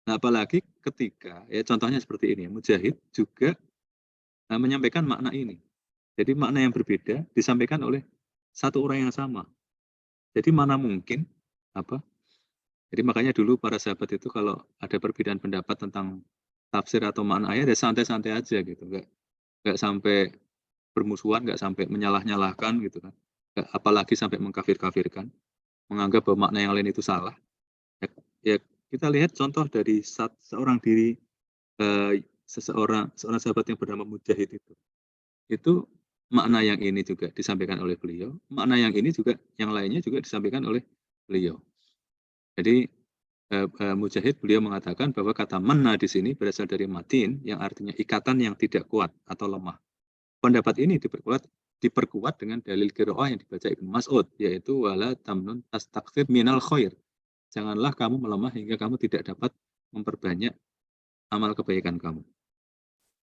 Nah apalagi ketika, ya contohnya seperti ini, Mujahid juga menyampaikan makna ini. Jadi makna yang berbeda disampaikan oleh satu orang yang sama. Jadi mana mungkin Jadi makanya dulu para sahabat itu kalau ada perbedaan pendapat tentang tafsir atau makna ayat ya santai-santai aja gitu, nggak sampai bermusuhan, nggak sampai menyalah-nyalahkan gitu kan, apalagi sampai mengkafir-kafirkan, menganggap bahwa makna yang lain itu salah. Ya kita lihat contoh dari seorang sahabat yang bernama Mujahid itu makna yang ini juga disampaikan oleh beliau, makna yang ini juga yang lainnya juga disampaikan oleh beliau. Jadi Mujahid beliau mengatakan bahwa kata manna di sini berasal dari matin yang artinya ikatan yang tidak kuat atau lemah. Pendapat ini diperkuat diperkuat dengan dalil qiraah yang dibaca Ibnu Mas'ud, yaitu wala tamnun tastakthir minal khair. Janganlah kamu melemah hingga kamu tidak dapat memperbanyak amal kebaikan kamu.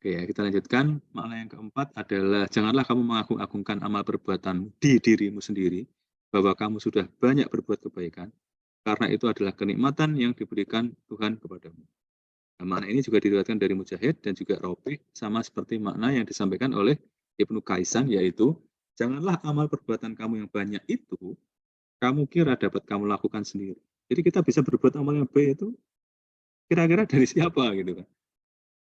Oke, ya, kita lanjutkan. Makna yang keempat adalah janganlah kamu mengagung-agungkan amal perbuatan di dirimu sendiri, bahwa kamu sudah banyak berbuat kebaikan, karena itu adalah kenikmatan yang diberikan Tuhan kepadamu. Nah, makna ini juga diriwayatkan dari Mujahid dan juga Rabi, sama seperti makna yang disampaikan oleh Ibnu Kaisan, yaitu janganlah amal perbuatan kamu yang banyak itu kamu kira dapat kamu lakukan sendiri. Jadi kita bisa berbuat amal yang baik itu kira-kira dari siapa gitu kan.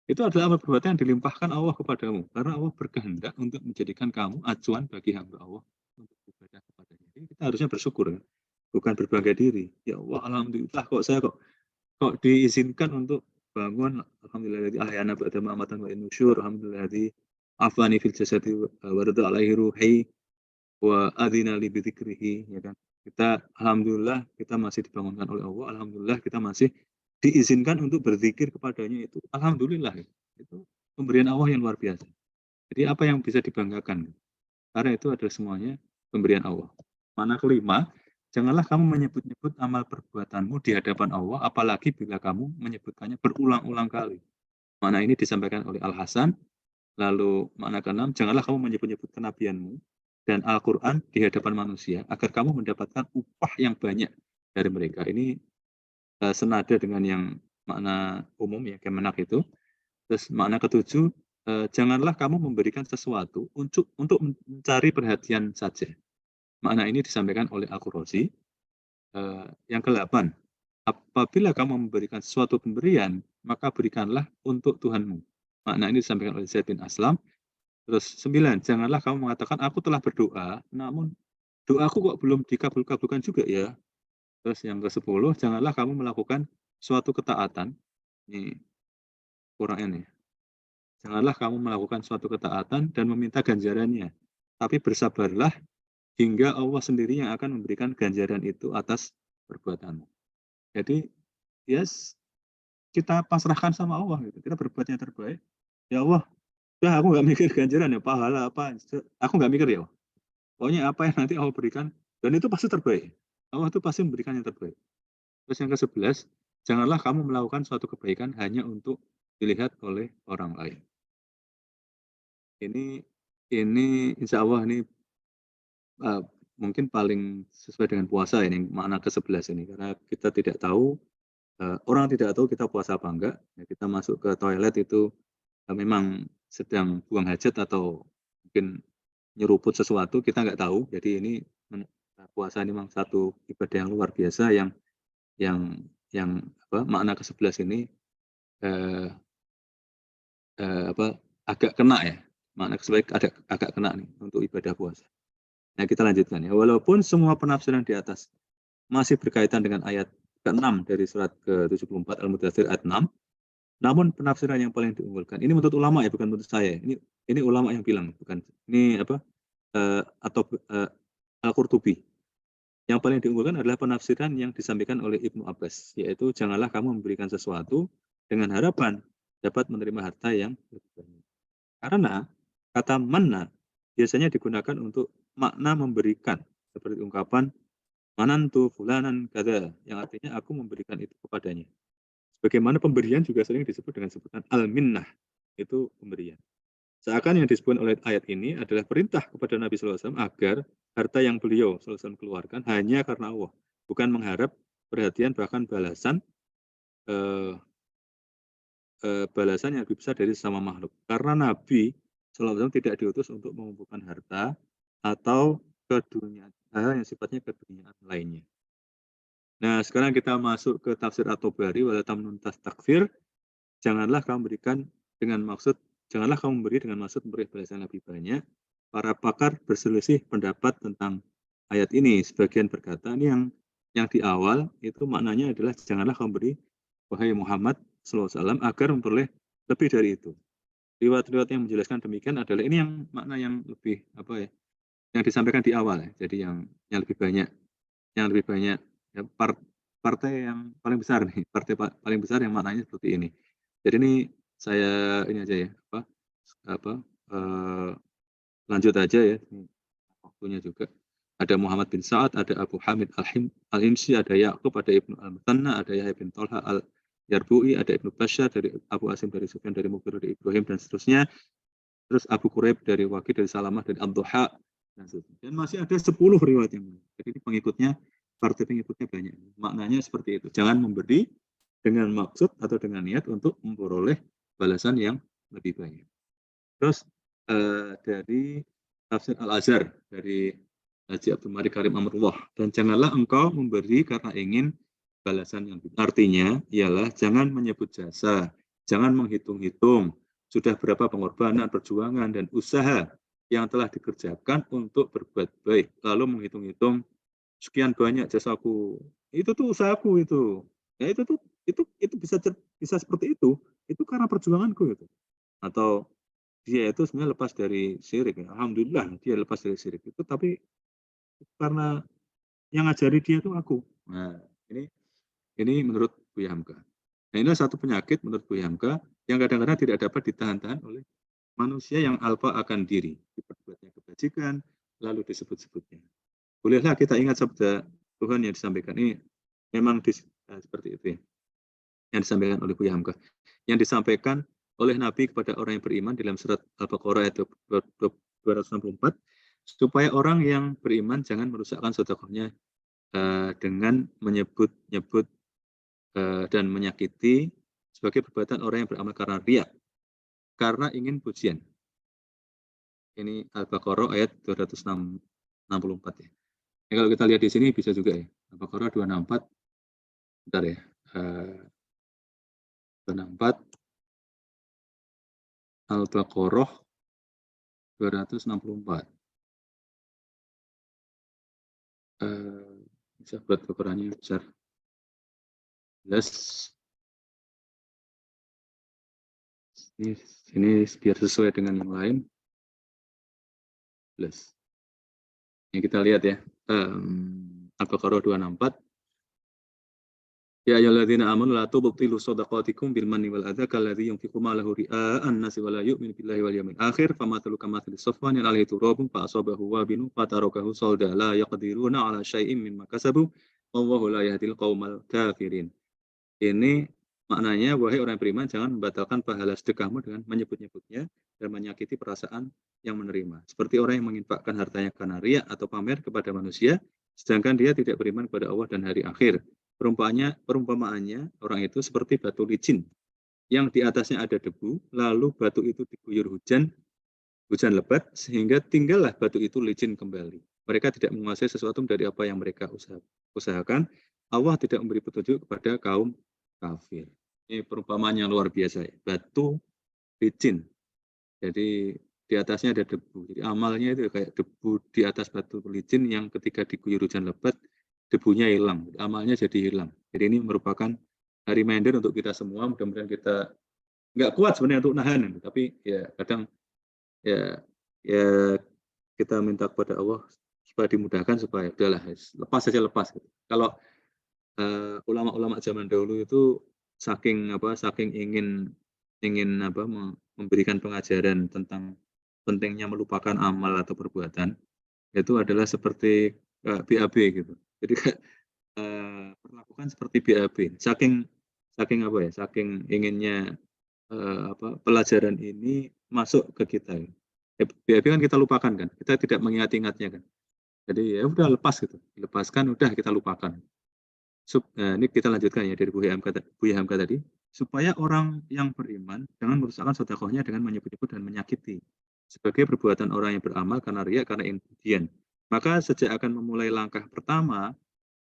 Itu adalah amal perbuatan yang dilimpahkan Allah kepadamu. Karena Allah berkehendak untuk menjadikan kamu acuan bagi hamba Allah untuk beribadah kepadanya. Jadi kita harusnya bersyukur, kan? Bukan berbangga diri. Ya Allah, alhamdulillah kok saya kok diizinkan untuk bangun. Alhamdulillah ahyana ba'da ma'amatan wa nusyur. Alhamdulillah afani fil jasadi wa rada alaihi ruhi wa adina li bidzikrihi, ya kan. Kita alhamdulillah kita masih dibangunkan oleh Allah. Alhamdulillah kita masih diizinkan untuk berzikir kepadanya, itu alhamdulillah, itu pemberian Allah yang luar biasa. Jadi apa yang bisa dibanggakan? Karena itu adalah semuanya pemberian Allah. Mana kelima, janganlah kamu menyebut-nyebut amal perbuatanmu di hadapan Allah, apalagi bila kamu menyebutkannya berulang-ulang kali. Mana ini disampaikan oleh Al-Hasan. Lalu makna keenam, janganlah kamu menyebut-nyebut kenabianmu dan Al-Quran di hadapan manusia, agar kamu mendapatkan upah yang banyak dari mereka. Ini senada dengan yang makna umum ya Kemenak itu. Terus makna ketujuh, janganlah kamu memberikan sesuatu untuk mencari perhatian saja. Makna ini disampaikan oleh Al-Qurazi. Yang ke-8, apabila kamu memberikan suatu pemberian, maka berikanlah untuk Tuhanmu. Makna ini disampaikan oleh Zaid bin Aslam. Terus 9, janganlah kamu mengatakan aku telah berdoa, namun doaku kok belum dikabulkan juga ya. Terus yang ke-10, janganlah kamu melakukan suatu ketaatan. Ini kurang ini. Janganlah kamu melakukan suatu ketaatan dan meminta ganjarannya. Tapi bersabarlah hingga Allah sendiri yang akan memberikan ganjaran itu atas perbuatanmu. Jadi, yes, kita pasrahkan sama Allah. Gitu. Kita berbuat yang terbaik. Ya Allah, ya aku nggak mikir ganjaran ya, pahala apa. Aku nggak mikir ya. Pokoknya apa yang nanti Allah berikan, dan itu pasti terbaik. Allah itu pasti memberikan yang terbaik. Terus yang ke-11, janganlah kamu melakukan suatu kebaikan hanya untuk dilihat oleh orang lain. Ini insya Allah ini mungkin paling sesuai dengan puasa ini, makna ke-11 ini. Karena kita tidak tahu, orang tidak tahu kita puasa apa enggak. Ya, kita masuk ke toilet itu memang sedang buang hajat atau mungkin nyeruput sesuatu, kita nggak tahu. Jadi ini puasa ini memang satu ibadah yang luar biasa yang makna ke-11 ini agak kena ya. Makna ke-11 agak kena nih untuk ibadah puasa. Nah, kita lanjutkan ya. Walaupun semua penafsiran di atas masih berkaitan dengan ayat ke-6 dari surat ke-74 Al-Mudaththir ayat 6, namun penafsiran yang paling diunggulkan, ini menurut ulama ya, bukan menurut saya. Ini ulama yang bilang, bukan. Ini Al-Qurtubi. Yang paling diunggulkan adalah penafsiran yang disampaikan oleh Ibnu Abbas, yaitu janganlah kamu memberikan sesuatu dengan harapan dapat menerima harta yang lebih banyak. Karena kata manna biasanya digunakan untuk makna memberikan, seperti ungkapan manantu fulanan kada, yang artinya aku memberikan itu kepadanya. Bagaimana pemberian juga sering disebut dengan sebutan al-minnah, itu pemberian. Seakan yang disebut oleh ayat ini adalah perintah kepada Nabi SAW agar harta yang beliau SAW keluarkan hanya karena Allah, bukan mengharap perhatian bahkan balasan balasan yang lebih besar dari sesama makhluk. Karena Nabi SAW tidak diutus untuk mengumpulkan harta atau keduniaan, hal yang sifatnya keduniaan lainnya. Nah, sekarang kita masuk ke tafsir At-Tabari, wala tamnun tastakfir. Janganlah kamu berikan dengan maksud Janganlah kamu memberi dengan maksud memberi balasan lebih banyak. Para pakar berselisih pendapat tentang ayat ini. Sebagian berkata, ini yang di awal itu maknanya adalah janganlah kamu beri, wahai Muhammad SAW, agar memperoleh lebih dari itu. Riwayat-riwayat yang menjelaskan demikian adalah ini yang makna yang lebih yang disampaikan di awal ya. Jadi yang lebih banyak, ya, partai yang paling besar nih, partai paling besar yang maknanya seperti ini. Jadi ini saya ini aja ya lanjut aja ya, waktunya juga. Ada Muhammad bin Sa'ad, ada Abu Hamid Al-Himsi, ada Ya'qub, ada Ibnu Al-Mutanna, ada Yahya bin Tolha Al-Yarbu'i, ada Ibnu Basyar dari Abu Asim, dari Sufyan, dari Mughirah, dari Ibrahim, dan seterusnya. Terus Abu Quraib dari Waqi, dari Salamah, dari Ad-Duha, dan seterusnya. Dan masih ada 10 riwayat yang lain. Jadi ini pengikutnya, partai pengikutnya banyak. Maknanya seperti itu. Jangan memberi dengan maksud atau dengan niat untuk memperoleh balasan yang lebih banyak. Terus dari Tafsir Al-Azhar dari Haji Abdul Malik Karim Amrullah, dan janganlah engkau memberi karena ingin balasan yang artinya ialah jangan menyebut jasa, jangan menghitung-hitung sudah berapa pengorbanan, perjuangan, dan usaha yang telah dikerjakan untuk berbuat baik, lalu menghitung-hitung sekian banyak jasaku, itu tuh usahaku itu, ya itu bisa seperti itu karena perjuanganku itu, atau dia itu sebenarnya lepas dari syirik. Alhamdulillah dia lepas dari syirik itu, tapi karena yang ngajari dia itu aku. Nah, ini menurut Buya Hamka. Nah, inilah satu penyakit menurut Buya Hamka yang kadang-kadang tidak dapat ditahan-tahan oleh manusia yang alfa akan diri. Diperbuatnya kebajikan, lalu disebut-sebutnya. Bolehlah kita ingat sabda Tuhan yang disampaikan ini memang seperti itu ya, yang disampaikan oleh Buya Hamka. Yang disampaikan oleh Nabi kepada orang yang beriman dalam surat Al-Baqarah ayat 264, supaya orang yang beriman jangan merusakkan sedekahnya dengan menyebut-nyebut dan menyakiti sebagai perbuatan orang yang beramal karena riya, karena ingin pujian. Ini Al-Baqarah ayat 264 ya. Ini kalau kita lihat di sini bisa juga ya. Al-Baqarah 264. Bentar ya. 264. Al-Baqarah 264. Bisa buat Baqarahnya besar. Ini biar sesuai dengan yang lain. Ini kita lihat ya. Al-Baqarah 264. Ya ayyuhalladzina amanu la tubtilu shadaqatikum bil manni wal adza kalladzi yunfiqu malahu ria'an nasi wa la yu'minu billahi wal yawmil akhir famathalu kamathali safwanin 'alaihi turabun fa asabahu wabilun fatarakahu salda la yaqdiruna 'ala syai'in mimma kasabu wallahu la yahdil qaumal kafirin. Ini maknanya, wahai orang beriman, jangan membatalkan pahala sedekahmu dengan menyebut-nyebutnya dan menyakiti perasaan yang menerima. Seperti orang yang menginfakkan hartanya karena riya atau pamer kepada manusia, sedangkan dia tidak beriman kepada Allah dan hari akhir. Perumpamaannya orang itu seperti batu licin yang di atasnya ada debu, lalu batu itu diguyur hujan lebat, sehingga tinggallah batu itu licin kembali. Mereka tidak menguasai sesuatu dari apa yang mereka usahakan. Allah tidak memberi petunjuk kepada kaum kafir. Ini perumpamaan yang luar biasa ya. Batu licin. Jadi di atasnya ada debu. Jadi amalnya itu kayak debu di atas batu licin yang ketika diguyur hujan lebat, debunya hilang. Amalnya jadi hilang. Jadi ini merupakan reminder untuk kita semua. Mudah-mudahan kita nggak kuat sebenarnya untuk nahan, tapi ya kadang ya kita minta kepada Allah supaya dimudahkan, supaya udahlah lepas saja lepas. Kalau ulama-ulama zaman dahulu itu saking ingin memberikan pengajaran tentang pentingnya melupakan amal atau perbuatan, itu adalah seperti BAB gitu. Jadi perlakukan seperti BAB. Saking inginnya pelajaran ini masuk ke kita. BAB kan kita lupakan kan, kita tidak mengingat-ingatnya kan. Jadi ya udah lepas gitu, lepaskan udah kita lupakan. Ini kita lanjutkan ya dari Buya Hamka tadi, supaya orang yang beriman jangan merusakkan sedekahnya dengan menyebut-nyebut dan menyakiti sebagai perbuatan orang yang beramal karena riya, karena ingin pujian. Maka sejak akan memulai langkah pertama,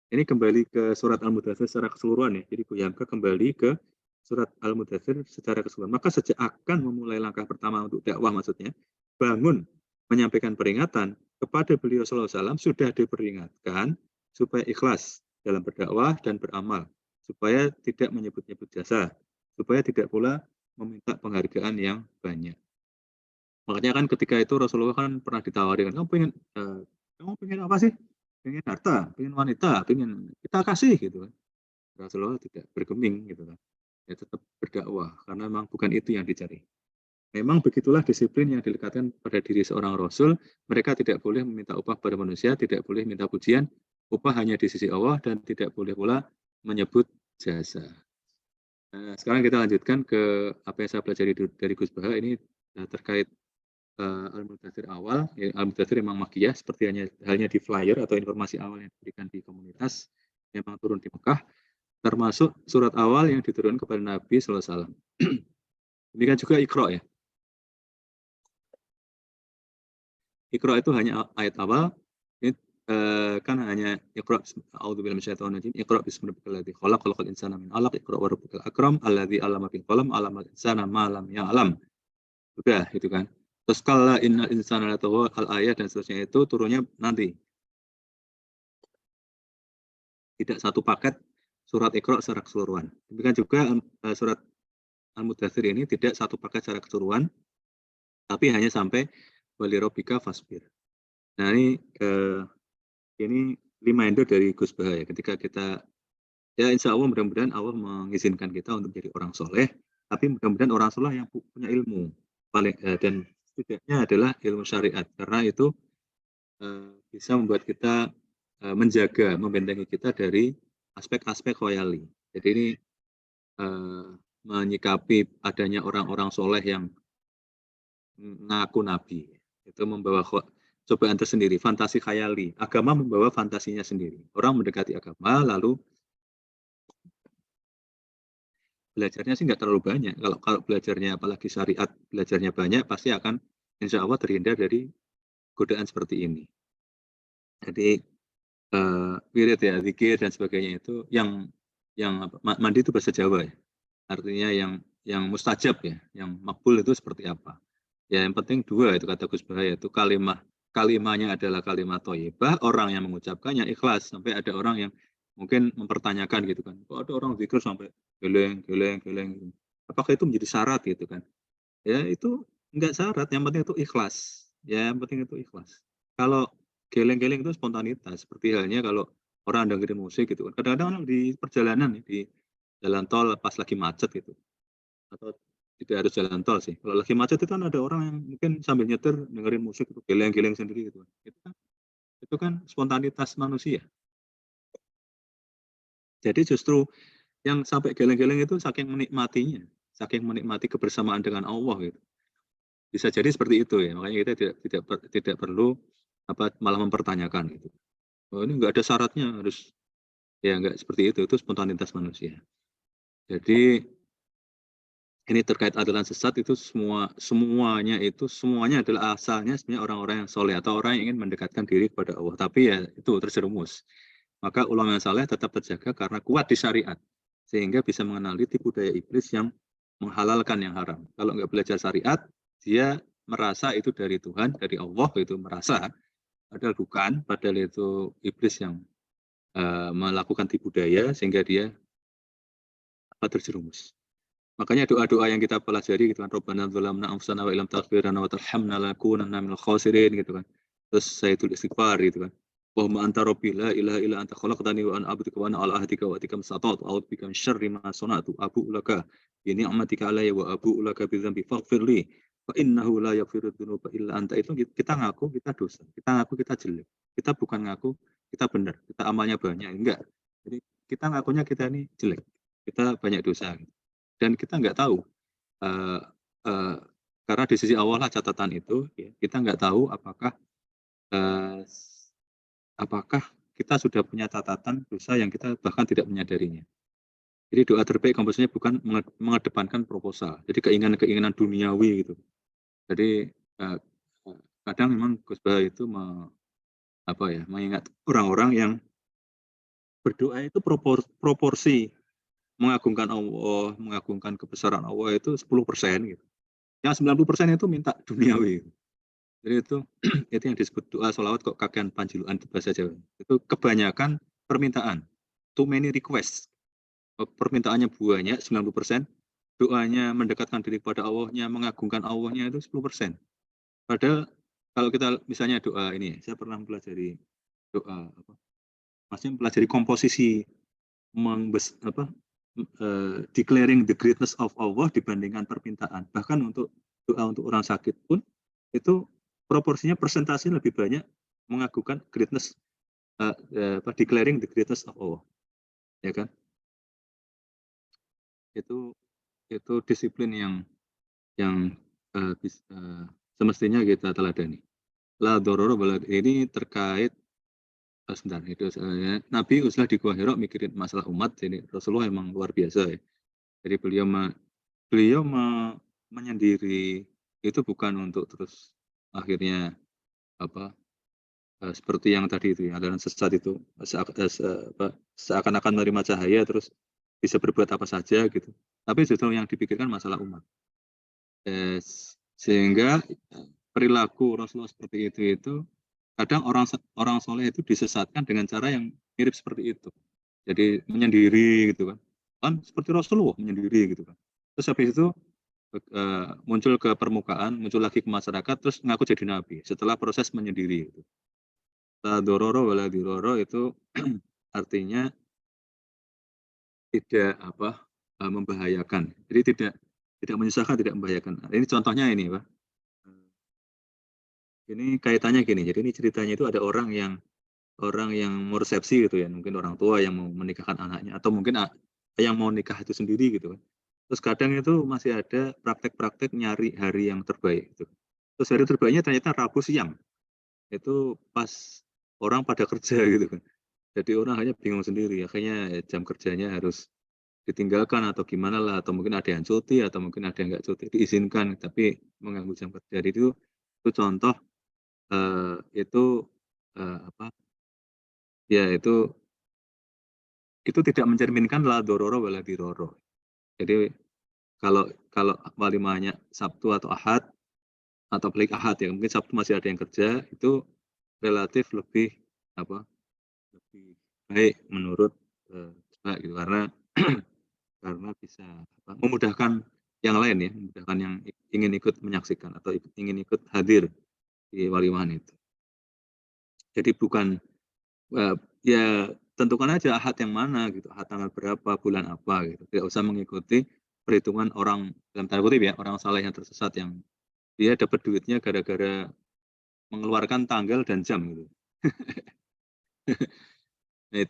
ini kembali ke surat Al-Mudaththir secara keseluruhan ya. Jadi Buya Hamka kembali ke surat Al-Mudaththir secara keseluruhan. Maka sejak akan memulai langkah pertama untuk dakwah, maksudnya bangun menyampaikan peringatan kepada beliau sallallahu alaihi wasallam, sudah diperingatkan supaya ikhlas dalam berdakwah dan beramal, supaya tidak menyebut-nyebut jasa, supaya tidak pula meminta penghargaan yang banyak. Makanya kan ketika itu Rasulullah kan pernah ditawari, kamu pengen apa sih? Pengen harta, pengen wanita, pengen kita kasih gitu kan. Rasulullah tidak bergeming gitu kan. Ya tetap berdakwah karena memang bukan itu yang dicari. Memang begitulah disiplin yang dilekatkan pada diri seorang rasul. Mereka tidak boleh meminta upah pada manusia, tidak boleh minta pujian, upah hanya di sisi Allah, dan tidak boleh pula menyebut jasa. Nah, sekarang kita lanjutkan ke apa yang saya pelajari dari Gus Baha ini terkait Al-Mudaththir awal. Al-Mudaththir memang makiyah, seperti halnya di flyer atau informasi awal yang diberikan di komunitas, memang turun di Mekah, termasuk surat awal yang diturunkan kepada Nabi SAW. Demikian juga Iqra ya. Iqra itu hanya ayat awal. Ini kan hanya Iqra a'udzubillahi minasyaitonir rajim. Iqra bismi rabbikal ladzi khalaq, khalaqal insana min 'alaq, Iqra wa rabbukal akram, alladzi 'allama bil qalam, 'allamal insana ma lam ya'lam. Udah gitu kan. Terus kalla innal insana latagha al-ayat dan seterusnya itu turunnya nanti. Tidak satu paket surat Iqra secara keseluruhan. Demikian juga surat Al-Mudaththir ini tidak satu paket secara keseluruhan, tapi hanya sampai walirabbika fasbir. Nah ini reminder dari Gus Baha ya, ketika kita ya insya Allah mudah-mudahan Allah mengizinkan kita untuk menjadi orang soleh, tapi mudah-mudahan orang soleh yang punya ilmu paling dan setidaknya adalah ilmu syariat, karena itu bisa membuat kita menjaga, membentengi kita dari aspek-aspek khayali. Jadi ini menyikapi adanya orang-orang soleh yang ngaku nabi, itu membawa cobaan tersendiri, fantasi khayali. Agama membawa fantasinya sendiri. Orang mendekati agama, lalu belajarnya sih nggak terlalu banyak. Kalau belajarnya, apalagi syariat, belajarnya banyak, pasti akan insya Allah terhindar dari godaan seperti ini. Jadi wirid ya, zikir dan sebagainya itu yang mandi itu bahasa Jawa ya. Artinya yang mustajab ya, yang makbul itu seperti apa. Ya yang penting dua itu kata Gus Baha, itu kalimahnya adalah kalimat thayyibah, orang yang mengucapkannya ikhlas. Sampai ada orang yang mungkin mempertanyakan gitu kan, kok ada orang zikir sampai geleng gitu. Apakah itu menjadi syarat gitu kan? Ya itu enggak syarat, yang penting itu ikhlas. Ya yang penting itu ikhlas. Kalau geleng-geleng itu spontanitas, seperti halnya kalau orang dengerin musik gitu kan. Kadang-kadang di perjalanan di jalan tol pas lagi macet gitu, atau tidak harus jalan tol sih. Kalau lagi macet itu kan ada orang yang mungkin sambil nyetir dengerin musik itu geleng-geleng sendiri gitu. Itu kan spontanitas manusia. Jadi justru yang sampai geleng-geleng itu saking menikmatinya, saking menikmati kebersamaan dengan Allah gitu. Bisa jadi seperti itu ya. Makanya kita tidak perlu malah mempertanyakan gitu. Oh, ini enggak ada syaratnya harus ya enggak seperti itu spontanitas manusia. Jadi ini terkait aliran sesat itu semuanya adalah asalnya sebenarnya orang-orang yang soleh atau orang yang ingin mendekatkan diri kepada Allah, tapi ya itu terjerumus. Maka ulama yang saleh tetap terjaga karena kuat di syariat, sehingga bisa mengenali tipu daya iblis yang menghalalkan yang haram. Kalau nggak belajar syariat, dia merasa itu dari Tuhan, dari Allah, itu merasa, padahal bukan, padahal itu iblis yang melakukan tipu daya sehingga dia terjerumus. Makanya doa-doa yang kita pelajari gitu kan, Rabbana dzalamna anfusana wa illam taghfir lana wa tarhamna lanakunanna minal khasirin gitu kan. Terus Sayyidul Istighfar gitu kan. Allahumma anta rabbi la ilaha illa anta khalaqtani wa ana abduka wa ana ala ahdika wa atika masata'tu a'udzu bika min syarri ma sana'tu abu'u laka bi ni'matika alayya wa abu'u laka bi dzambi faghfir li fa innahu la yaghfiru dzunuba illa anta. Itu kita ngaku kita dosa, kita ngaku kita jelek. Kita bukan ngaku kita benar, kita amalnya banyak, enggak. Jadi kita ngakunya kita ini jelek. Kita banyak dosa gitu. Dan kita nggak tahu uh, uh, karena di sisi Allah lah catatan itu ya, kita nggak tahu uh, apakah kita sudah punya catatan dosa yang kita bahkan tidak menyadarinya. Jadi doa terbaik komposisinya bukan mengedepankan proposal, jadi keinginan-keinginan duniawi gitu. Jadi kadang memang Gus Baha itu mengingat orang-orang yang berdoa itu proporsi mengagungkan Allah, mengagungkan kebesaran Allah itu 10% gitu. Yang 90% itu minta duniawi. Jadi itu itu yang disebut doa sholawat kok kakean panjiluan itu bahasa Jawa. Itu kebanyakan permintaan. Too many request. Permintaannya banyak 90%, doanya mendekatkan diri kepada Allahnya, mengagungkan Allahnya itu 10%. Padahal kalau kita misalnya doa ini, saya pernah mempelajari doa maksudnya mempelajari komposisi declaring the greatness of Allah dibandingkan permintaan. Bahkan untuk doa untuk orang sakit pun itu proporsinya persentasenya lebih banyak mengagukan greatness, declaring the greatness of Allah, ya kan? Itu disiplin yang semestinya kita teladani. La dororo ini terkait sebentar itu Nabi uslah di Gua Hira mikirin masalah umat, jadi Rasulullah emang luar biasa ya. Jadi beliau menyendiri itu bukan untuk terus akhirnya seperti yang tadi itu ya, aliran sesat itu seakan-akan menerima cahaya terus bisa berbuat apa saja gitu. Tapi justru yang dipikirkan masalah umat. Sehingga perilaku Rasulullah seperti itu kadang orang soleh itu disesatkan dengan cara yang mirip seperti itu. Jadi menyendiri gitu kan. Kan seperti Rasulullah menyendiri gitu kan. Terus habis itu muncul ke permukaan, muncul lagi ke masyarakat, terus ngaku jadi nabi setelah proses menyendiri. Gitu. Dororo wala diroro itu artinya tidak membahayakan. Jadi tidak menyusahkan, tidak membahayakan. Ini contohnya ini, Pak. Ini kaitannya gini. Jadi ini ceritanya itu ada orang yang mau resepsi gitu ya, mungkin orang tua yang mau menikahkan anaknya atau mungkin yang mau nikah itu sendiri gitu kan. Terus kadang itu masih ada praktek-praktek nyari hari yang terbaik gitu. Terus hari terbaiknya ternyata Rabu siang. Itu pas orang pada kerja gitu kan. Jadi orang hanya bingung sendiri, akhirnya jam kerjanya harus ditinggalkan atau gimana lah, atau mungkin ada yang cuti atau mungkin ada yang nggak cuti, diizinkan tapi mengganggu jam kerja. Jadi itu contoh itu ya itu tidak mencerminkan la dororo wala diroro. Jadi kalau kalau walimahnya Sabtu atau Ahad atau pelik Ahad ya, mungkin Sabtu masih ada yang kerja, itu relatif lebih lebih baik menurut gitu karena karena bisa memudahkan yang lain ya, memudahkan yang ingin ikut menyaksikan atau ingin ikut hadir di walimahan itu. Jadi bukan ya tentukan aja ahad yang mana gitu, ahad tanggal berapa, bulan apa gitu. Tidak usah mengikuti perhitungan orang dalam tanda kutip ya, orang saleh yang tersesat yang dia dapat duitnya gara-gara mengeluarkan tanggal dan jam gitu. Nah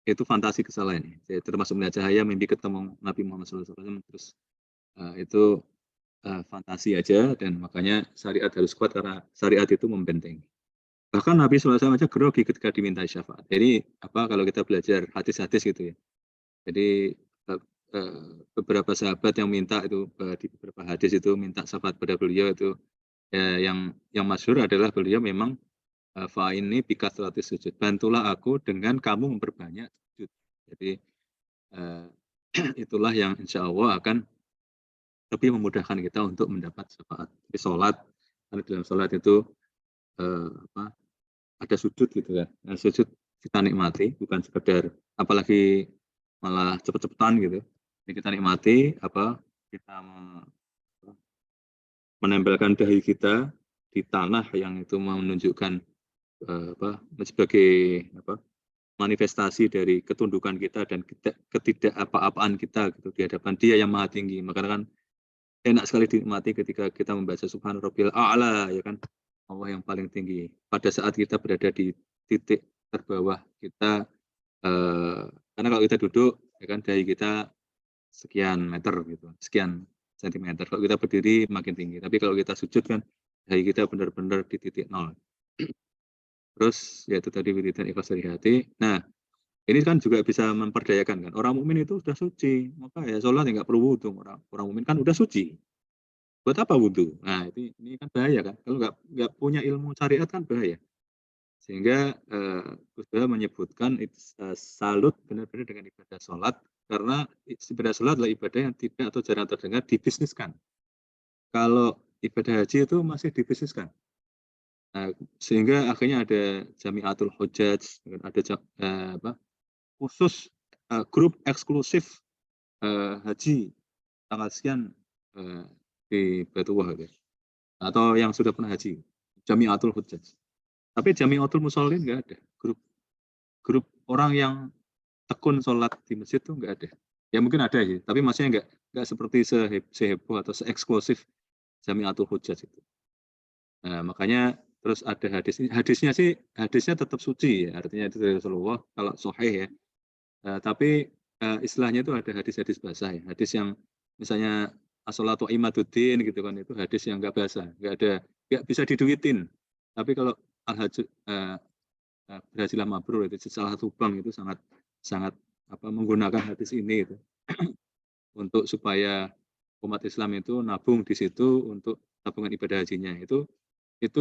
itu fantasi kesalahan ya. Termasuk melihat cahaya, mimpi ketemu Nabi Muhammad SAW, terus itu fantasi aja dan makanya syariat harus kuat karena syariat itu membentengi. Bahkan Nabi SAW aja grogi ketika diminta syafaat. Jadi kalau kita belajar hadis-hadis gitu ya. Jadi beberapa sahabat yang minta itu di beberapa hadis itu minta syafaat pada beliau itu yang masyhur adalah beliau memang ini bikathratis sujud. Bantulah aku dengan kamu memperbanyak sujud. Jadi itulah yang insya Allah akan lebih memudahkan kita untuk mendapat syafaat. Jadi sholat, karena dalam sholat itu ada sujud gitu ya. Nah, sujud kita nikmati, bukan sekedar apalagi malah cepet-cepetan gitu. Jadi kita nikmati kita menempelkan dahi kita di tanah yang itu menunjukkan sebagai manifestasi dari ketundukan kita dan ketidak apa-apaan kita gitu di hadapan Dia yang Maha Tinggi. Makanya kan enak sekali dinikmati ketika kita membaca Subhana Rabbil A'la ya kan, Allah yang paling tinggi. Pada saat kita berada di titik terbawah kita, karena kalau kita duduk ya kan dahi kita sekian meter gitu, sekian sentimeter. Kalau kita berdiri makin tinggi. Tapi kalau kita sujud kan dahi kita benar-benar di titik nol. Terus yaitu tadi wiridan ikhlas dari hati. Nah, ini kan juga bisa memperdayakan kan. Orang mukmin itu sudah suci, maka ya sholat nggak perlu wudhu. Orang mukmin kan udah suci. Buat apa wudhu? Nah, ini kan bahaya kan. Kalau nggak punya ilmu syariat kan bahaya. Sehingga Gus Baha menyebutkan salut benar-benar dengan ibadah sholat, karena ibadah sholat adalah ibadah yang tidak atau jarang terdengar dibisniskan. Kalau ibadah haji itu masih dibisniskan. Nah, sehingga akhirnya ada Jami'atul Hujjaj, ada khusus grup eksklusif haji tanggal sekian di Baitullah gitu. Atau yang sudah pernah haji, Jami'atul Hujjaj. Tapi Jami'atul Musallin nggak ada. Grup orang yang tekun sholat di masjid tuh nggak ada. Ya mungkin ada sih, tapi maksudnya nggak seperti seheboh atau seeksklusif Jami'atul Hujjaj itu. Nah, makanya terus ada hadisnya tetap suci ya, artinya itu dari Rasulullah kalau sahih ya. Tapi istilahnya itu ada hadis-hadis basah ya, hadis yang misalnya as-sholatu imaduddin gitu kan, itu hadis yang nggak basah, nggak bisa diduitin. Tapi kalau al-hajj berhajilah mabrur itu salah satu bank itu sangat menggunakan hadis ini itu untuk supaya umat Islam itu nabung di situ untuk tabungan ibadah hajinya itu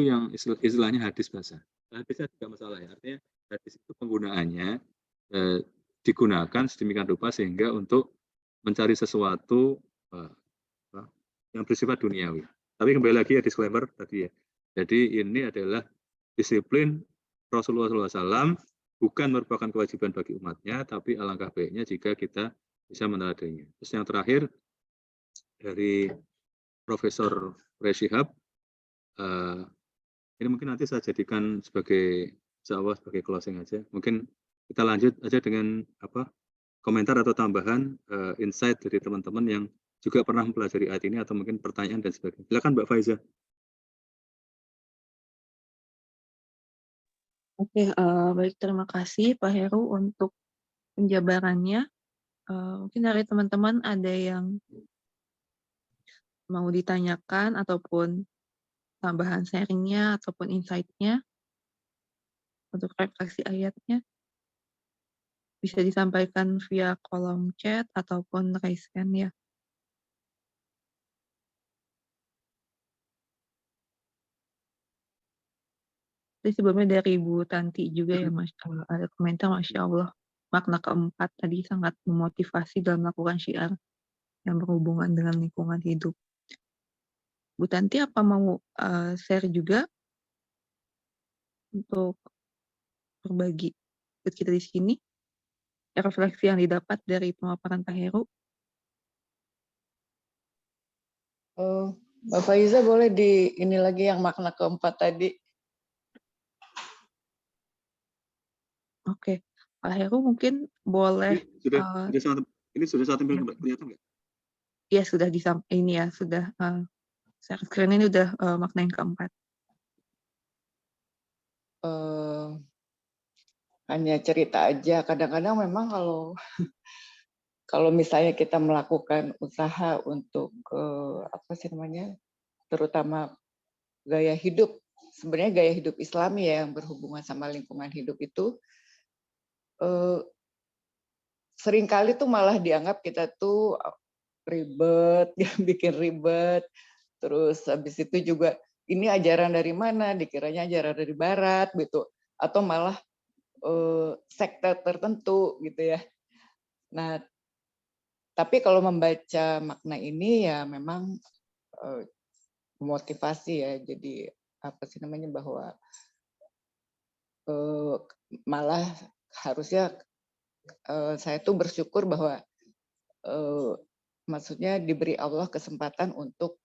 yang istilahnya hadis basah. Hadisnya tidak masalah ya, artinya hadis itu penggunaannya digunakan sedemikian rupa sehingga untuk mencari sesuatu yang bersifat duniawi. Tapi kembali lagi ya disclaimer tadi ya. Jadi ini adalah disiplin Rasulullah SAW, bukan merupakan kewajiban bagi umatnya, tapi alangkah baiknya jika kita bisa meneladaninya. Terus yang terakhir dari Profesor Reshihab, ini mungkin nanti saya jadikan sebagai closing aja. Mungkin kita lanjut aja dengan komentar atau tambahan insight dari teman-teman yang juga pernah mempelajari ayat ini atau mungkin pertanyaan dan sebagainya. Silakan Mbak Faiza. Oke, baik, terima kasih Pak Heru untuk penjabarannya. Mungkin dari teman-teman ada yang mau ditanyakan ataupun tambahan sharing-nya ataupun insight-nya untuk refleksi ayatnya, bisa disampaikan via kolom chat ataupun raise hand ya. Jadi sebelumnya dari Bu Tanti juga ya, ada komentar, Masya Allah, makna keempat tadi sangat memotivasi dalam melakukan syiar yang berhubungan dengan lingkungan hidup. Bu Tanti apa mau share juga untuk berbagi ikut kita di sini, refleksi yang didapat dari pemaparan Pak Heru? Mbak Faiza boleh ini lagi yang makna keempat tadi. Oke, Pak Heru mungkin boleh. Ini sudah satu minggu kelihatan nggak? Iya, sudah ini ya, sudah share screen ini udah makna yang keempat. Hanya cerita aja. Kadang-kadang memang kalau misalnya kita melakukan usaha untuk terutama gaya hidup, sebenarnya gaya hidup Islami ya yang berhubungan sama lingkungan hidup itu seringkali tuh malah dianggap kita tuh ribet, bikin ribet. Terus habis itu juga ini ajaran dari mana? Dikiranya ajaran dari Barat gitu, atau malah sekte tertentu gitu ya. Nah, tapi kalau membaca makna ini ya memang motivasi ya. Jadi bahwa malah harusnya saya tuh bersyukur bahwa maksudnya diberi Allah kesempatan untuk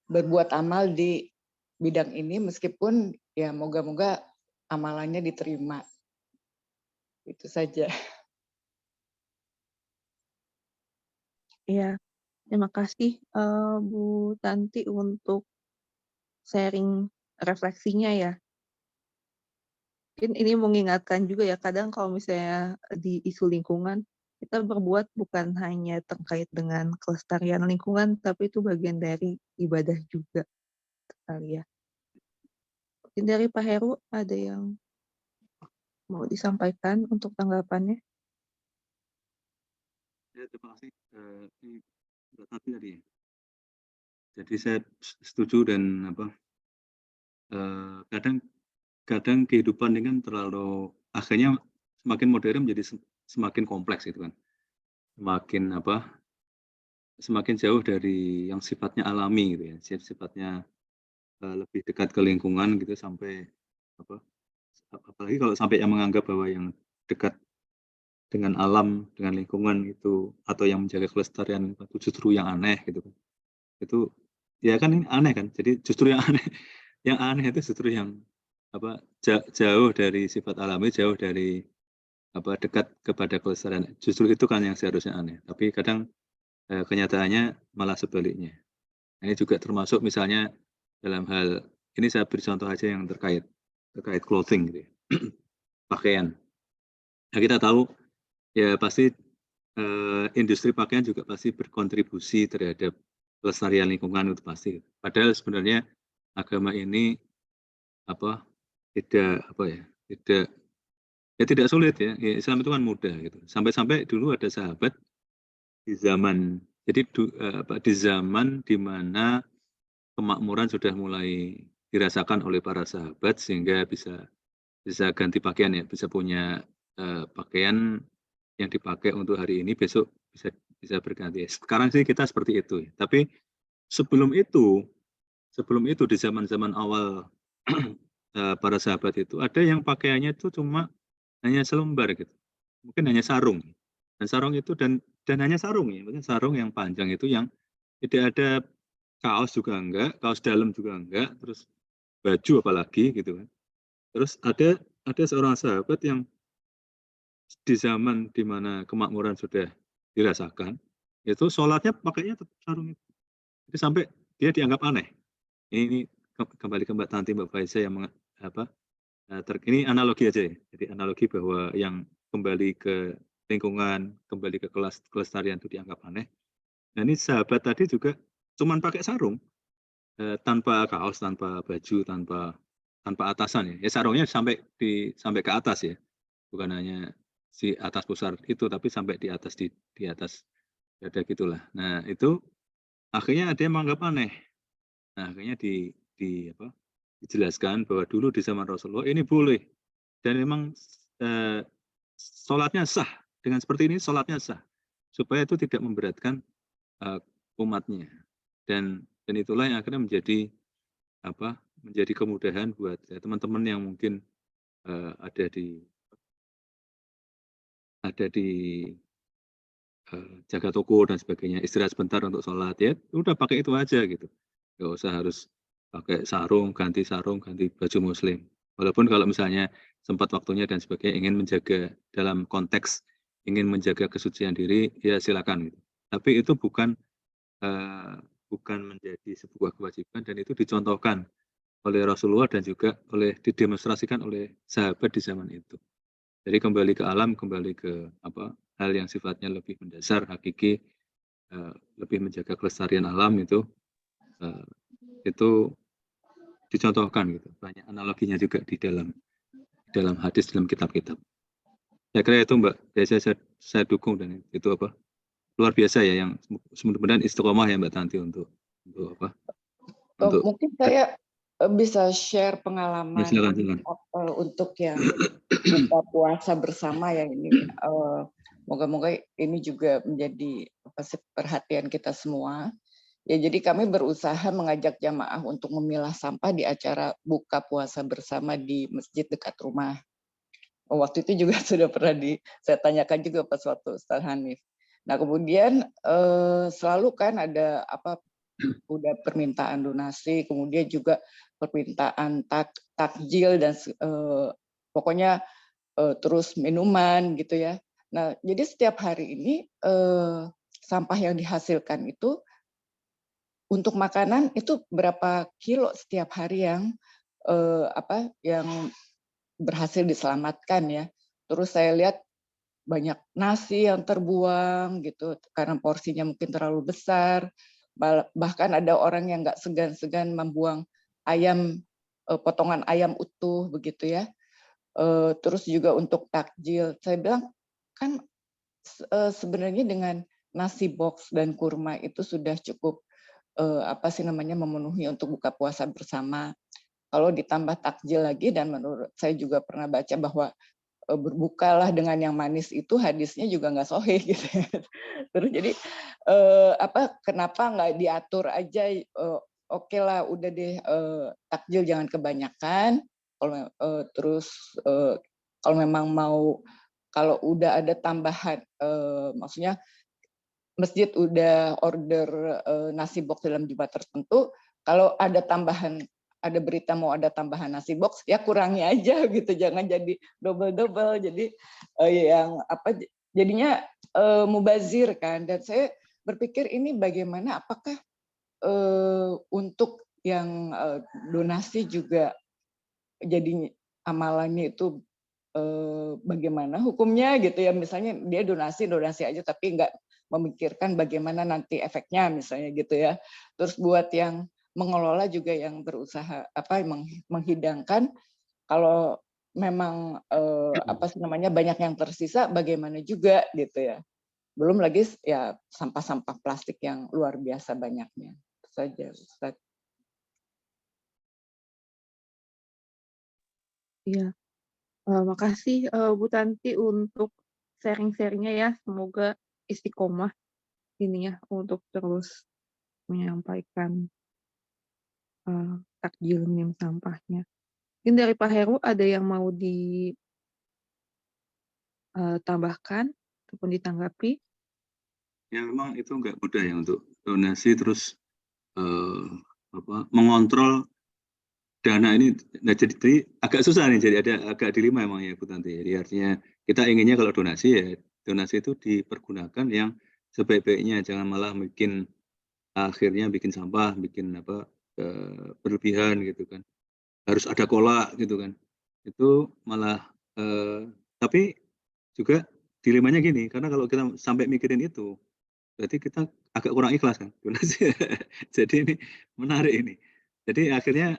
berbuat amal di bidang ini, meskipun ya moga-moga amalannya diterima. Itu saja. Iya, terima kasih Bu Tanti untuk sharing refleksinya ya. Mungkin ini mengingatkan juga ya, kadang kalau misalnya di isu lingkungan, kita berbuat bukan hanya terkait dengan kelestarian lingkungan, tapi itu bagian dari ibadah juga kali ya. Mungkin dari Pak Heru ada yang mau disampaikan untuk tanggapannya? Ya, terima kasih. Tadi ya. Jadi saya setuju dan kadang kehidupan ini kan terlalu akhirnya semakin modern menjadi semakin kompleks gitu kan. Semakin jauh dari yang sifatnya alami gitu ya. Sifatnya lebih dekat ke lingkungan gitu sampai apalagi kalau sampai yang menganggap bahwa yang dekat dengan alam, dengan lingkungan itu atau yang menjaga kelestarian itu justru yang aneh gitu kan. Itu ya kan ini aneh kan. Jadi justru yang aneh itu justru yang jauh dari sifat alami, jauh dari dekat kepada kelestarian. Justru itu kan yang seharusnya aneh. Tapi kadang kenyataannya malah sebaliknya. Ini juga termasuk misalnya dalam hal ini saya beri contoh aja yang terkait clothing gitu ya. Pakaian. Nah, kita tahu ya pasti industri pakaian juga pasti berkontribusi terhadap kelestarian lingkungan itu pasti. Padahal sebenarnya agama ini tidak sulit ya. Islam itu kan mudah gitu. Sampai-sampai dulu ada sahabat di zaman di zaman di mana kemakmuran sudah mulai dirasakan oleh para sahabat sehingga bisa ganti pakaian ya, bisa punya pakaian yang dipakai untuk hari ini besok bisa berganti. Sekarang sih kita seperti itu ya. Tapi sebelum itu di zaman-zaman awal para sahabat itu ada yang pakaiannya itu cuma hanya selembar gitu. Mungkin hanya sarung. Dan sarung itu dan hanya sarung ya, maksudnya sarung yang panjang itu yang tidak ada kaos juga enggak, kaos dalam juga enggak, terus baju apalagi gitu kan. Terus ada seorang sahabat yang di zaman di mana kemakmuran sudah dirasakan, itu sholatnya pakainya tetap sarung itu. Jadi sampai dia dianggap aneh. Ini kembali ke Mbak Tanti, Mbak Faiza yang ini analogi aja ya. Jadi analogi bahwa yang kembali ke lingkungan, kembali ke kelestarian itu dianggap aneh. Nah ini sahabat tadi juga cuman pakai sarung, tanpa kaos, tanpa baju, tanpa atasan ya. Ya sarungnya sampai ke atas ya. Bukan hanya si atas pusar itu, tapi sampai di atas dada gitulah. Nah itu akhirnya ada yang menganggap aneh. Nah akhirnya dijelaskan bahwa dulu di zaman Rasulullah ini boleh dan memang sholatnya sah, dengan seperti ini sholatnya sah, supaya itu tidak memberatkan umatnya, dan itulah yang akhirnya menjadi kemudahan buat teman-teman yang mungkin ada di jaga toko dan sebagainya, istirahat sebentar untuk sholat ya udah pakai itu aja gitu, nggak usah harus pakai sarung, ganti baju muslim. Walaupun kalau misalnya sempat waktunya dan sebagainya ingin menjaga dalam konteks ingin menjaga kesucian diri, ya silakan gitu. Tapi itu bukan menjadi sebuah kewajiban, dan itu dicontohkan oleh Rasulullah dan juga didemonstrasikan oleh sahabat di zaman itu. Jadi kembali ke alam, kembali ke hal yang sifatnya lebih mendasar, hakiki, lebih menjaga kelestarian alam itu dicontohkan gitu. Banyak analoginya juga di dalam hadis, dalam kitab-kitab. Saya kira itu Mbak, saya dukung, dan itu luar biasa ya, yang mudah-mudahan istiqomah ya Mbak Tanti untuk mungkin saya bisa share pengalaman silakan. untuk yang buka puasa bersama ya ini. Moga-moga ini juga menjadi perhatian kita semua. Ya, jadi kami berusaha mengajak jamaah untuk memilah sampah di acara buka puasa bersama di masjid dekat rumah. Waktu itu juga sudah pernah saya tanyakan juga pas waktu Ustaz Hanif. Nah kemudian selalu kan ada udah permintaan donasi, kemudian juga permintaan takjil dan pokoknya terus minuman gitu ya. Nah jadi setiap hari ini sampah yang dihasilkan itu untuk makanan itu berapa kilo setiap hari yang yang berhasil diselamatkan ya. Terus saya lihat banyak nasi yang terbuang gitu karena porsinya mungkin terlalu besar. Bahkan ada orang yang nggak segan-segan membuang ayam, potongan ayam utuh begitu ya. Terus juga untuk takjil, saya bilang kan sebenarnya dengan nasi box dan kurma itu sudah cukup memenuhi untuk buka puasa bersama. Kalau ditambah takjil lagi, dan menurut saya juga pernah baca bahwa berbukalah dengan yang manis itu hadisnya juga nggak sahih gitu. Terus jadi kenapa nggak diatur aja? Oke lah, udah deh takjil jangan kebanyakan. Terus kalau memang kalau udah ada tambahan, maksudnya masjid udah order nasi box dalam jumlah tertentu, kalau ada tambahan, ada berita mau ada tambahan nasi box, ya kurangi aja gitu, jangan jadi double. Jadi jadinya mubazir kan. Dan saya berpikir ini bagaimana, apakah untuk yang donasi juga jadi amalannya itu bagaimana hukumnya gitu ya, misalnya dia donasi aja tapi nggak memikirkan bagaimana nanti efeknya misalnya gitu ya. Terus buat yang mengelola juga yang berusaha menghidangkan, kalau memang banyak yang tersisa bagaimana juga gitu ya. Belum lagi ya sampah-sampah plastik yang luar biasa banyaknya. Itu saja Ustaz. Iya, makasih Bu Tanti untuk sharing-sharingnya ya. Semoga istiqomah ini ya untuk terus menyampaikan takjil mim sampahnya. Mungkin dari Pak Heru ada yang mau ditambahkan ataupun ditanggapi? Ya memang itu nggak mudah ya untuk donasi terus mengontrol dana ini. Nah, jadi agak susah nih, jadi ada agak dilema emang ya Bu Tanti. Jadi artinya kita inginnya kalau donasi ya donasi itu dipergunakan yang sebaik-baiknya, jangan malah akhirnya bikin sampah, bikin berlebihan gitu kan. Harus ada kolak gitu kan. Itu malah tapi juga dilemanya gini, karena kalau kita sampai mikirin itu, berarti kita agak kurang ikhlas kan donasi. Jadi ini menarik ini. Jadi akhirnya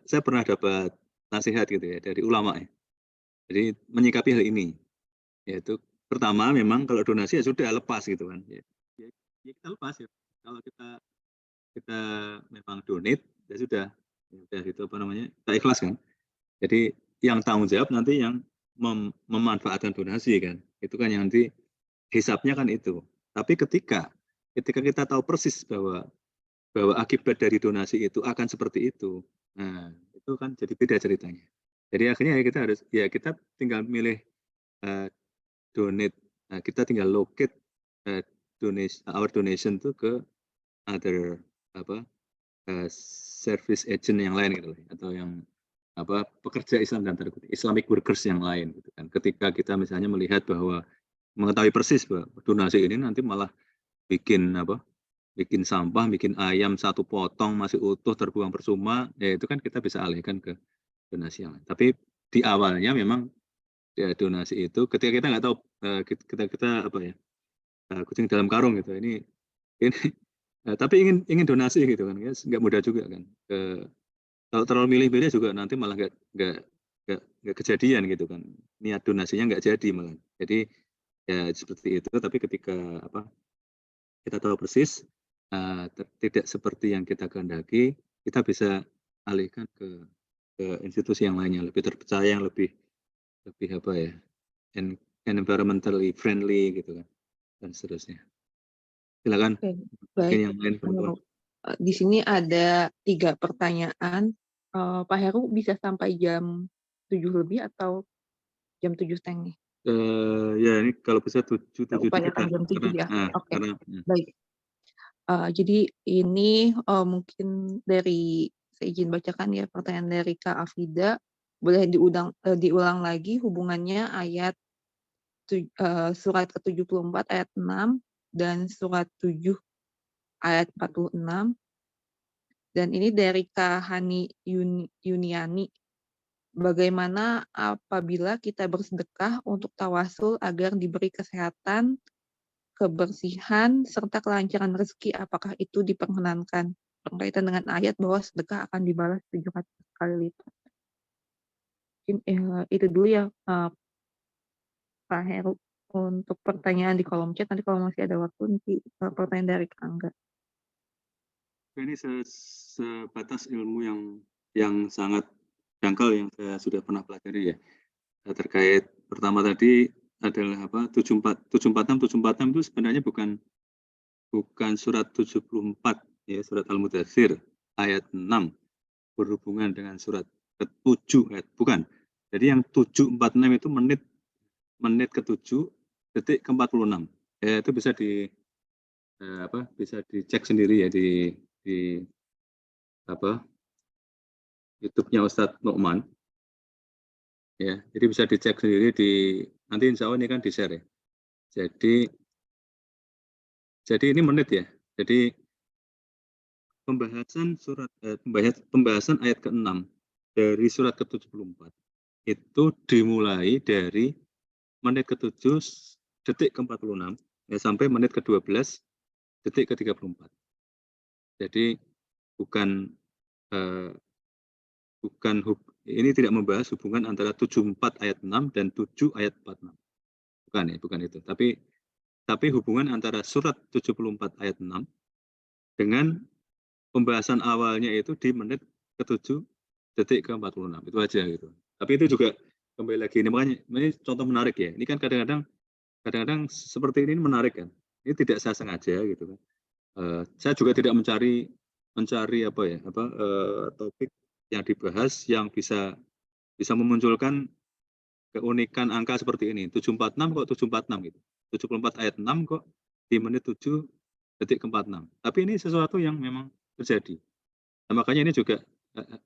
saya pernah dapat nasihat gitu ya dari ulama ya. Jadi menyikapi hal ini, yaitu pertama memang kalau donasi ya sudah lepas gitu kan. Ya kita lepas ya. Kalau kita memang donate ya sudah gitu kita ikhlas kan. Jadi yang tanggung jawab nanti yang memanfaatkan donasi kan. Itu kan yang nanti hisapnya kan itu. Tapi ketika kita tahu persis bahwa akibat dari donasi itu akan seperti itu. Nah, itu kan jadi beda ceritanya. Jadi akhirnya kita tinggal milih donate. Nah, kita tinggal locate our donation itu ke other service agent yang lain gitu, atau yang pekerja Islam dan Islamic workers yang lain gitu kan. Ketika kita misalnya melihat bahwa mengetahui persis bahwa donasi ini nanti malah bikin sampah, bikin ayam satu potong masih utuh terbuang percuma, ya itu kan kita bisa alihkan ke donasi yang lain. Tapi di awalnya memang ya, donasi itu ketika kita nggak tahu kita kucing dalam karung gitu. Ini tapi ingin donasi gitu kan, ya nggak mudah juga kan. Kalau terlalu milih-milih juga nanti malah nggak kejadian gitu kan. Niat donasinya nggak jadi malah. Jadi ya seperti itu. Tapi ketika kita tahu persis tidak seperti yang kita kehendaki, kita bisa alihkan ke institusi yang lainnya, lebih terpercaya, yang lebih environmentally friendly gitu kan, dan seterusnya. Silakan. Oke, Mungkin baik. yang lain teman-teman. Di sini ada 3 pertanyaan. Pak Heru bisa sampai jam 7 lebih atau jam 7.30 nih? Ya ini kalau bisa 7 Upayakan jam 7 ya? Oke, baik. Jadi ini mungkin saya izin bacakan ya pertanyaan dari Kak Afida. Boleh diulang lagi hubungannya ayat surat ke-74 ayat 6 dan surat 7 ayat 46. Dan ini dari Kak Hani Yuniani. Bagaimana apabila kita bersedekah untuk tawasul agar diberi kesehatan, kebersihan, serta kelancaran rezeki, apakah itu diperkenankan? Berkaitan dengan ayat bahwa sedekah akan dibalas 700 kali lipat. Itu dulu ya Pak Heru untuk pertanyaan di kolom chat. Nanti kalau masih ada waktu nanti pertanyaan dari Kak Angga. Ini sebatas ilmu yang sangat dangkal yang saya sudah pernah pelajari ya. Terkait pertama tadi adalah 746 itu sebenarnya bukan surat 74 ya, surat Al-Mudaththir ayat 6 berhubungan dengan surat ke-7 ayat bukan. Jadi yang 746 itu menit ke-7 detik ke-46. Ya, itu bisa dicek sendiri ya di YouTube-nya Ustadz Nu'man. Ya, jadi bisa dicek sendiri nanti insya Allah ini kan di-share ya. Jadi ini menit ya. Jadi pembahasan ayat ke-6 dari surat ke-74 itu dimulai dari menit ke-7 detik ke-46 ya, sampai menit ke-12 detik ke-34. Jadi bukan ini tidak membahas hubungan antara 74 ayat 6 dan 7 ayat 46. Bukan itu. Tapi hubungan antara surat 74 ayat 6 dengan pembahasan awalnya itu di menit ke-7 detik ke-46. Itu aja gitu. Tapi itu juga kembali lagi ini contoh menarik ya. Ini kan kadang-kadang seperti ini menarik kan. Ini tidak saya sengaja gitu kan. Saya juga tidak mencari topik yang dibahas yang bisa memunculkan keunikan angka seperti ini. 746 kok 746 gitu. 74 ayat 6 kok di menit 7 detik ke-46. Tapi ini sesuatu yang memang terjadi. Nah, makanya ini juga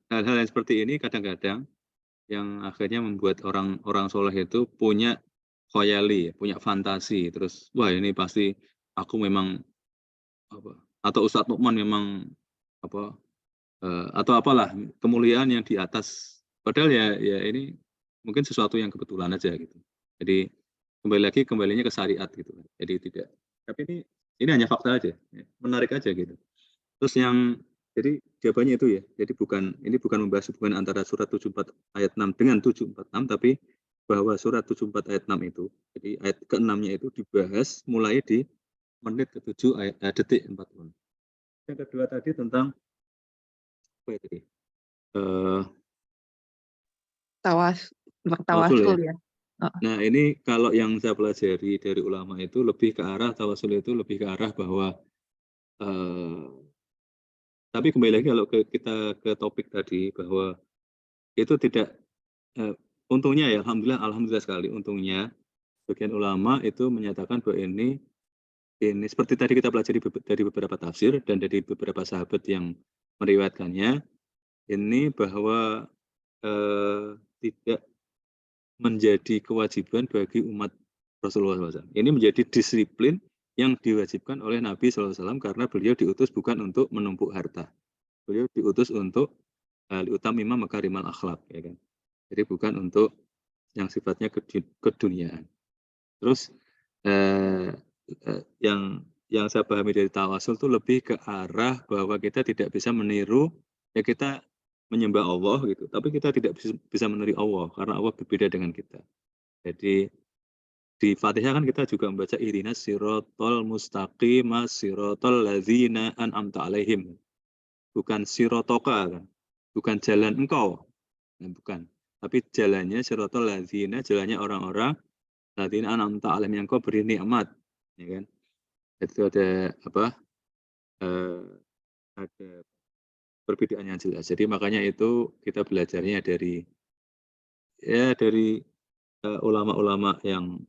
hal-hal yang seperti ini kadang-kadang yang akhirnya membuat orang soleh itu punya khoyali, punya fantasi. Terus, wah ini pasti aku memang atau Ustadz Nukman memang atau apalah kemuliaan yang di atas. Padahal ya ini mungkin sesuatu yang kebetulan aja gitu. Jadi kembalinya ke syariat gitu. Jadi tidak. Tapi ini hanya fakta aja, menarik aja gitu. Terus jadi jawabannya itu ya. Jadi ini bukan membahas hubungan antara surat 74 ayat 6 dengan 746, tapi bahwa surat 74 ayat 6 itu, jadi ayat ke-6-nya itu dibahas mulai di menit ke-7 detik 40. Yang kedua tadi tentang apa ya tadi? Bertawasul ya. Nah, ini kalau yang saya pelajari dari ulama itu lebih ke arah tawasul itu lebih ke arah bahwa tapi kembali lagi kalau kita ke topik tadi bahwa itu tidak untungnya ya alhamdulillah sekali untungnya bagian ulama itu menyatakan bahwa ini seperti tadi kita pelajari dari beberapa tafsir dan dari beberapa sahabat yang meriwayatkannya ini bahwa tidak menjadi kewajiban bagi umat Rasulullah SAW. Ini menjadi disiplin yang diwajibkan oleh Nabi SAW karena beliau diutus bukan untuk menumpuk harta. Beliau diutus untuk liutamima makarimal akhlak, ya kan. Jadi bukan untuk yang sifatnya keduniaan. Terus yang saya pahami dari tawasul itu lebih ke arah bahwa kita tidak bisa meniru, ya kita menyembah Allah gitu, tapi kita tidak bisa meniru Allah karena Allah berbeda dengan kita. Jadi di Fatihah kan kita juga membaca ihdinas sirotol mustaqim sirotol ladzina an'amta alaihim. Bukan sirotoka kan. Bukan jalan engkau. Nah, bukan. Tapi jalannya sirotol ladzina, jalannya orang-orang ladzina an'amta alaihim yang kau beri nikmat, ya kan. Itu ada ada perbedaan yang jelas. Jadi makanya itu kita belajarnya dari ulama-ulama yang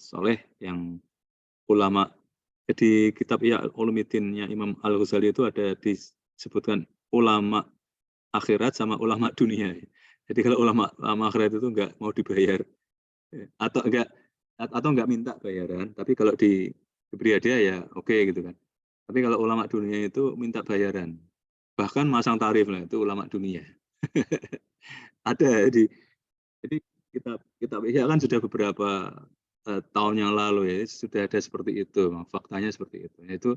soleh, yang ulama. Di kitab Ulumuddin-nya Imam Al-Ghazali itu ada disebutkan ulama akhirat sama ulama dunia. Jadi kalau ulama akhirat itu enggak mau dibayar atau enggak minta bayaran, tapi kalau diberi hadiah ya oke gitu kan. Tapi kalau ulama dunia itu minta bayaran. Bahkan masang tarif lah, itu ulama dunia. Ada jadi kitab Ihya kan sudah beberapa tahun yang lalu ya, sudah ada seperti itu, faktanya seperti itu.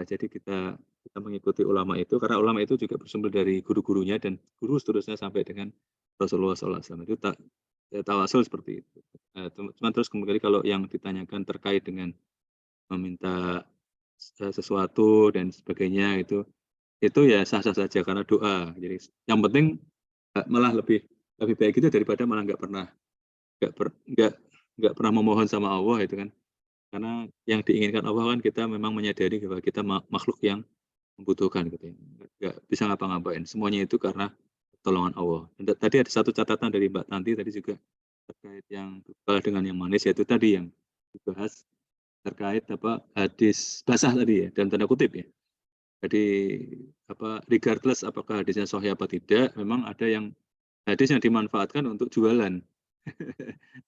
Jadi kita mengikuti ulama itu karena ulama itu juga bersumber dari guru-gurunya dan guru seterusnya sampai dengan Rasulullah SAW. Itu tawasul seperti itu. Cuma terus kembali kalau yang ditanyakan terkait dengan meminta sesuatu dan sebagainya itu ya sah-sah saja karena doa. Jadi yang penting malah lebih baik itu daripada malah nggak pernah memohon sama Allah itu kan. Karena yang diinginkan Allah kan kita memang menyadari bahwa kita makhluk yang membutuhkan gitu ya. Nggak bisa ngapa-ngapain. Semuanya itu karena pertolongan Allah. Dan tadi ada satu catatan dari Mbak Tanti tadi juga terkait yang berkaitan dengan yang manis, yaitu tadi yang dibahas terkait hadis basah tadi ya, dalam tanda kutip ya. Jadi regardless apakah hadisnya sahih apa tidak, memang ada yang hadis yang dimanfaatkan untuk jualan.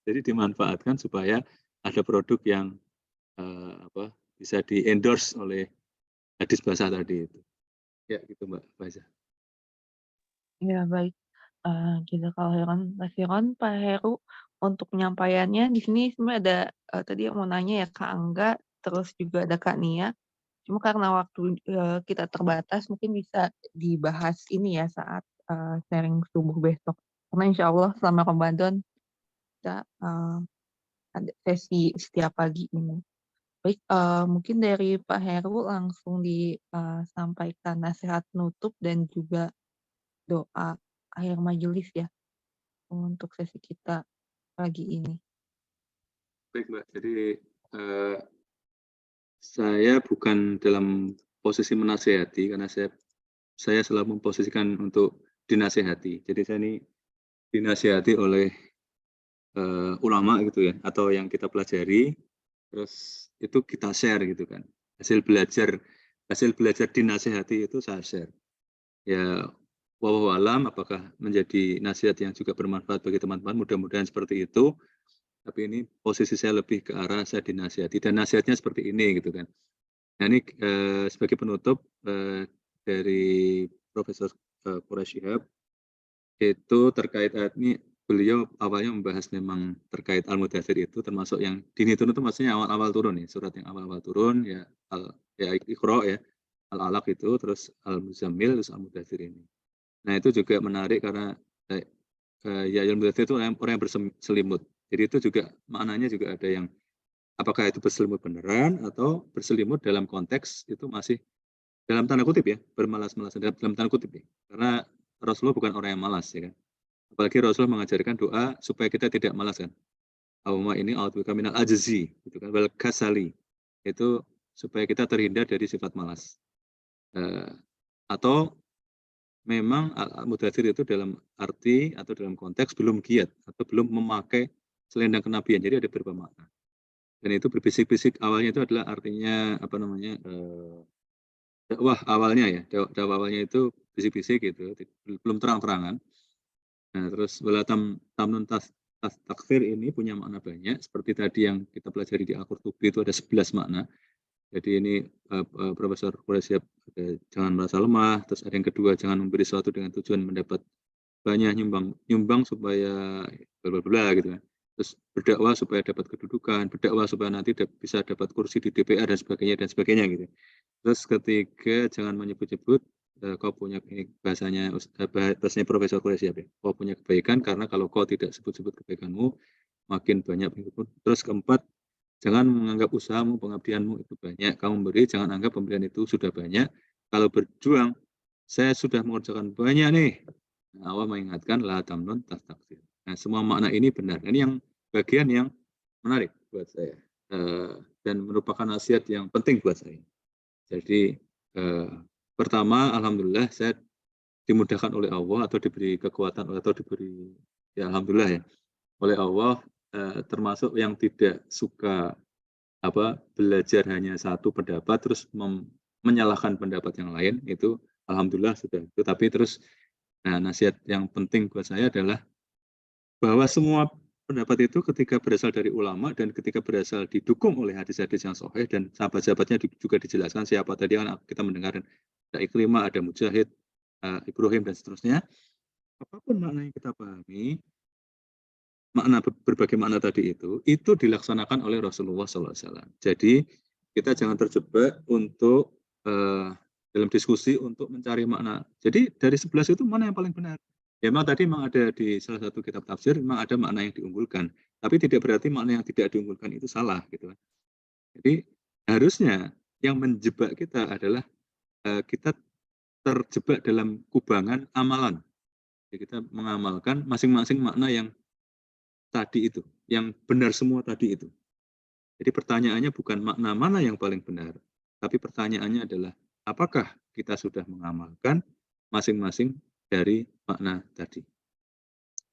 Jadi dimanfaatkan supaya ada produk yang bisa di-endorse oleh hadis basah tadi itu. Ya gitu Mbak Faiza. Ya baik, jazakallahu khairan Pak Heru untuk penyampaiannya. Di sini sebenarnya ada, tadi yang mau nanya ya Kak Angga, terus juga ada Kak Nia. Cuma karena waktu, kita terbatas mungkin bisa dibahas ini ya saat, sharing subuh besok. Karena insya Allah selama Ramadan kita, ada sesi setiap pagi ini. Baik, mungkin dari Pak Heru langsung disampaikan nasihat nutup dan juga doa akhir majelis ya, untuk sesi kita pagi ini. Baik Mbak, jadi saya bukan dalam posisi menasehati karena saya selalu memposisikan untuk dinasehati. Jadi saya ini dinasehati oleh ulama gitu ya, atau yang kita pelajari, terus itu kita share gitu kan. Hasil belajar dinasehati itu saya share. Ya, wallahu alam apakah menjadi nasihat yang juga bermanfaat bagi teman-teman, mudah-mudahan seperti itu. Tapi ini posisi saya lebih ke arah saya dinasihati dan nasihatnya seperti ini gitu kan. Nah ini sebagai penutup dari Profesor Quraish Shihab itu terkait ini beliau awalnya membahas memang terkait Al-Mudaththir itu termasuk yang dini turun itu maksudnya awal-awal turun ya, surat yang awal-awal turun ya Iqra ya, Al-Alaq itu, terus Al-Muzammil, terus Al-Mudaththir ini. Nah itu juga menarik karena ya Al-Mudaththir itu orang yang berselimut. Jadi itu juga maknanya juga ada yang apakah itu berselimut beneran atau berselimut dalam konteks itu masih dalam tanda kutip ya, bermalas-malasan dalam tanda kutip ya. Karena Rasulullah bukan orang yang malas ya kan. Apalagi Rasulullah mengajarkan doa supaya kita tidak malas kan. Allahumma ini a'udzubika minal ajzi gitu kan, wal kasali. Itu supaya kita terhindar dari sifat malas. Atau memang Al-Mudaththir itu dalam arti atau dalam konteks belum giat atau belum memakai selendang kenabian. Jadi ada beberapa makna. Dan itu berbisik-bisik awalnya itu adalah artinya apa namanya dakwah awalnya ya, dakwah awalnya itu bisik-bisik gitu, belum terang-terangan. Nah, terus wala tamnun takfir ini punya makna banyak, seperti tadi yang kita pelajari di Al-Qurtubi itu ada 11 makna. Jadi ini Profesor Quraish Shihab jangan merasa lemah, terus ada yang kedua jangan memberi sesuatu dengan tujuan mendapat banyak nyumbang supaya bla bla gitu kan. Terus berdakwah supaya dapat kedudukan, berdakwah supaya nanti bisa dapat kursi di DPR dan sebagainya gitu. Terus ketiga jangan menyebut-nyebut kau punya bahasanya Profesor Quraish Shihab ya. Kau punya kebaikan karena kalau kau tidak sebut-sebut kebaikanmu makin banyak pengikut. Terus keempat jangan menganggap usahamu, pengabdianmu itu banyak. Kamu memberi, jangan anggap pemberian itu sudah banyak. Kalau berjuang, saya sudah mengerjakan banyak nih. Nah, Allah mengingatkan, la tamnun tastakthir. Nah, semua makna ini benar. Ini yang bagian yang menarik buat saya. Dan merupakan nasihat yang penting buat saya. Jadi, pertama, alhamdulillah saya dimudahkan oleh Allah atau diberi kekuatan atau diberi, ya alhamdulillah ya, oleh Allah termasuk yang tidak suka belajar hanya satu pendapat terus menyalahkan pendapat yang lain, itu alhamdulillah sudah. Tetapi terus nasihat yang penting buat saya adalah bahwa semua pendapat itu ketika berasal dari ulama dan ketika berasal didukung oleh hadis-hadis yang sahih dan sahabat-sahabatnya juga dijelaskan siapa tadi kan kita mendengar ada Ikrimah, ada Mujahid, Ibrahim dan seterusnya. Apapun makna yang kita pahami, berbagai makna tadi itu dilaksanakan oleh Rasulullah SAW. Jadi kita jangan terjebak untuk dalam diskusi untuk mencari makna. Jadi dari 11 itu mana yang paling benar? Ya memang tadi memang ada di salah satu kitab tafsir memang ada makna yang diunggulkan, tapi tidak berarti makna yang tidak diunggulkan itu salah gitu. Jadi harusnya yang menjebak kita adalah kita terjebak dalam kubangan amalan. Jadi kita mengamalkan masing-masing makna yang tadi itu, yang benar semua tadi itu. Jadi pertanyaannya bukan makna mana yang paling benar, tapi pertanyaannya adalah apakah kita sudah mengamalkan masing-masing dari makna tadi.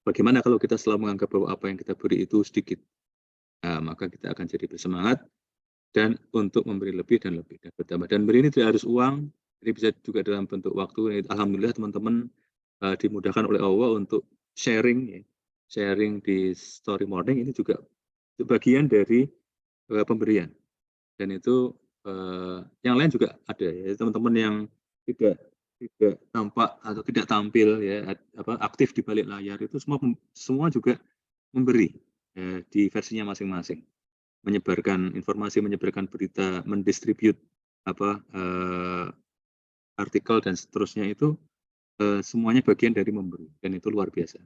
Bagaimana kalau kita selalu menganggap bahwa apa yang kita beri itu sedikit? Nah, maka kita akan jadi bersemangat dan untuk memberi lebih dan lebih dan bertambah. Dan beri ini tidak harus uang, jadi bisa juga dalam bentuk waktu. Alhamdulillah teman-teman dimudahkan oleh Allah untuk sharing, ya. Sharing di Story Morning ini juga bagian dari pemberian. Dan itu yang lain juga ada ya, teman-teman yang tidak tidak tampak atau tidak tampil ya, aktif di balik layar itu semua juga memberi di versinya masing-masing, menyebarkan informasi, menyebarkan berita, mendistribute artikel dan seterusnya itu semuanya bagian dari memberi, dan itu luar biasa.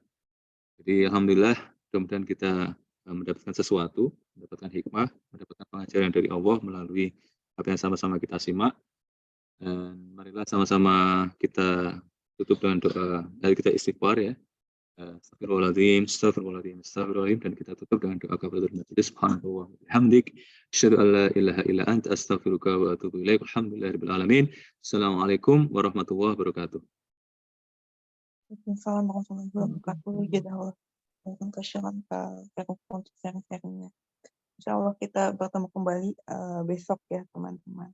Jadi alhamdulillah, mudah-mudahan kita mendapatkan sesuatu, mendapatkan hikmah, mendapatkan pengajaran dari Allah melalui apa yang sama-sama kita simak. Dan marilah sama-sama kita tutup dengan doa. Dari kita istighfar ya. Astagfirullahaladzim, astagfirullahaladzim, astagfirullahaladzim, dan kita tutup dengan doa kafaratul majelis. Subhanallah wa bihamdik, asyhadu an la ilaha illa anta, astaghfiruka wa atubu ilaik. Alhamdulillahirabbil alamin. Assalamualaikum warahmatullahi wabarakatuh. Waalaikumsalam warahmatullahi wabarakatuh. Jazakallah khairan katsiran Kak Vero untuk sharing-sharingnya. Insya Allah kita bertemu kembali besok ya teman-teman.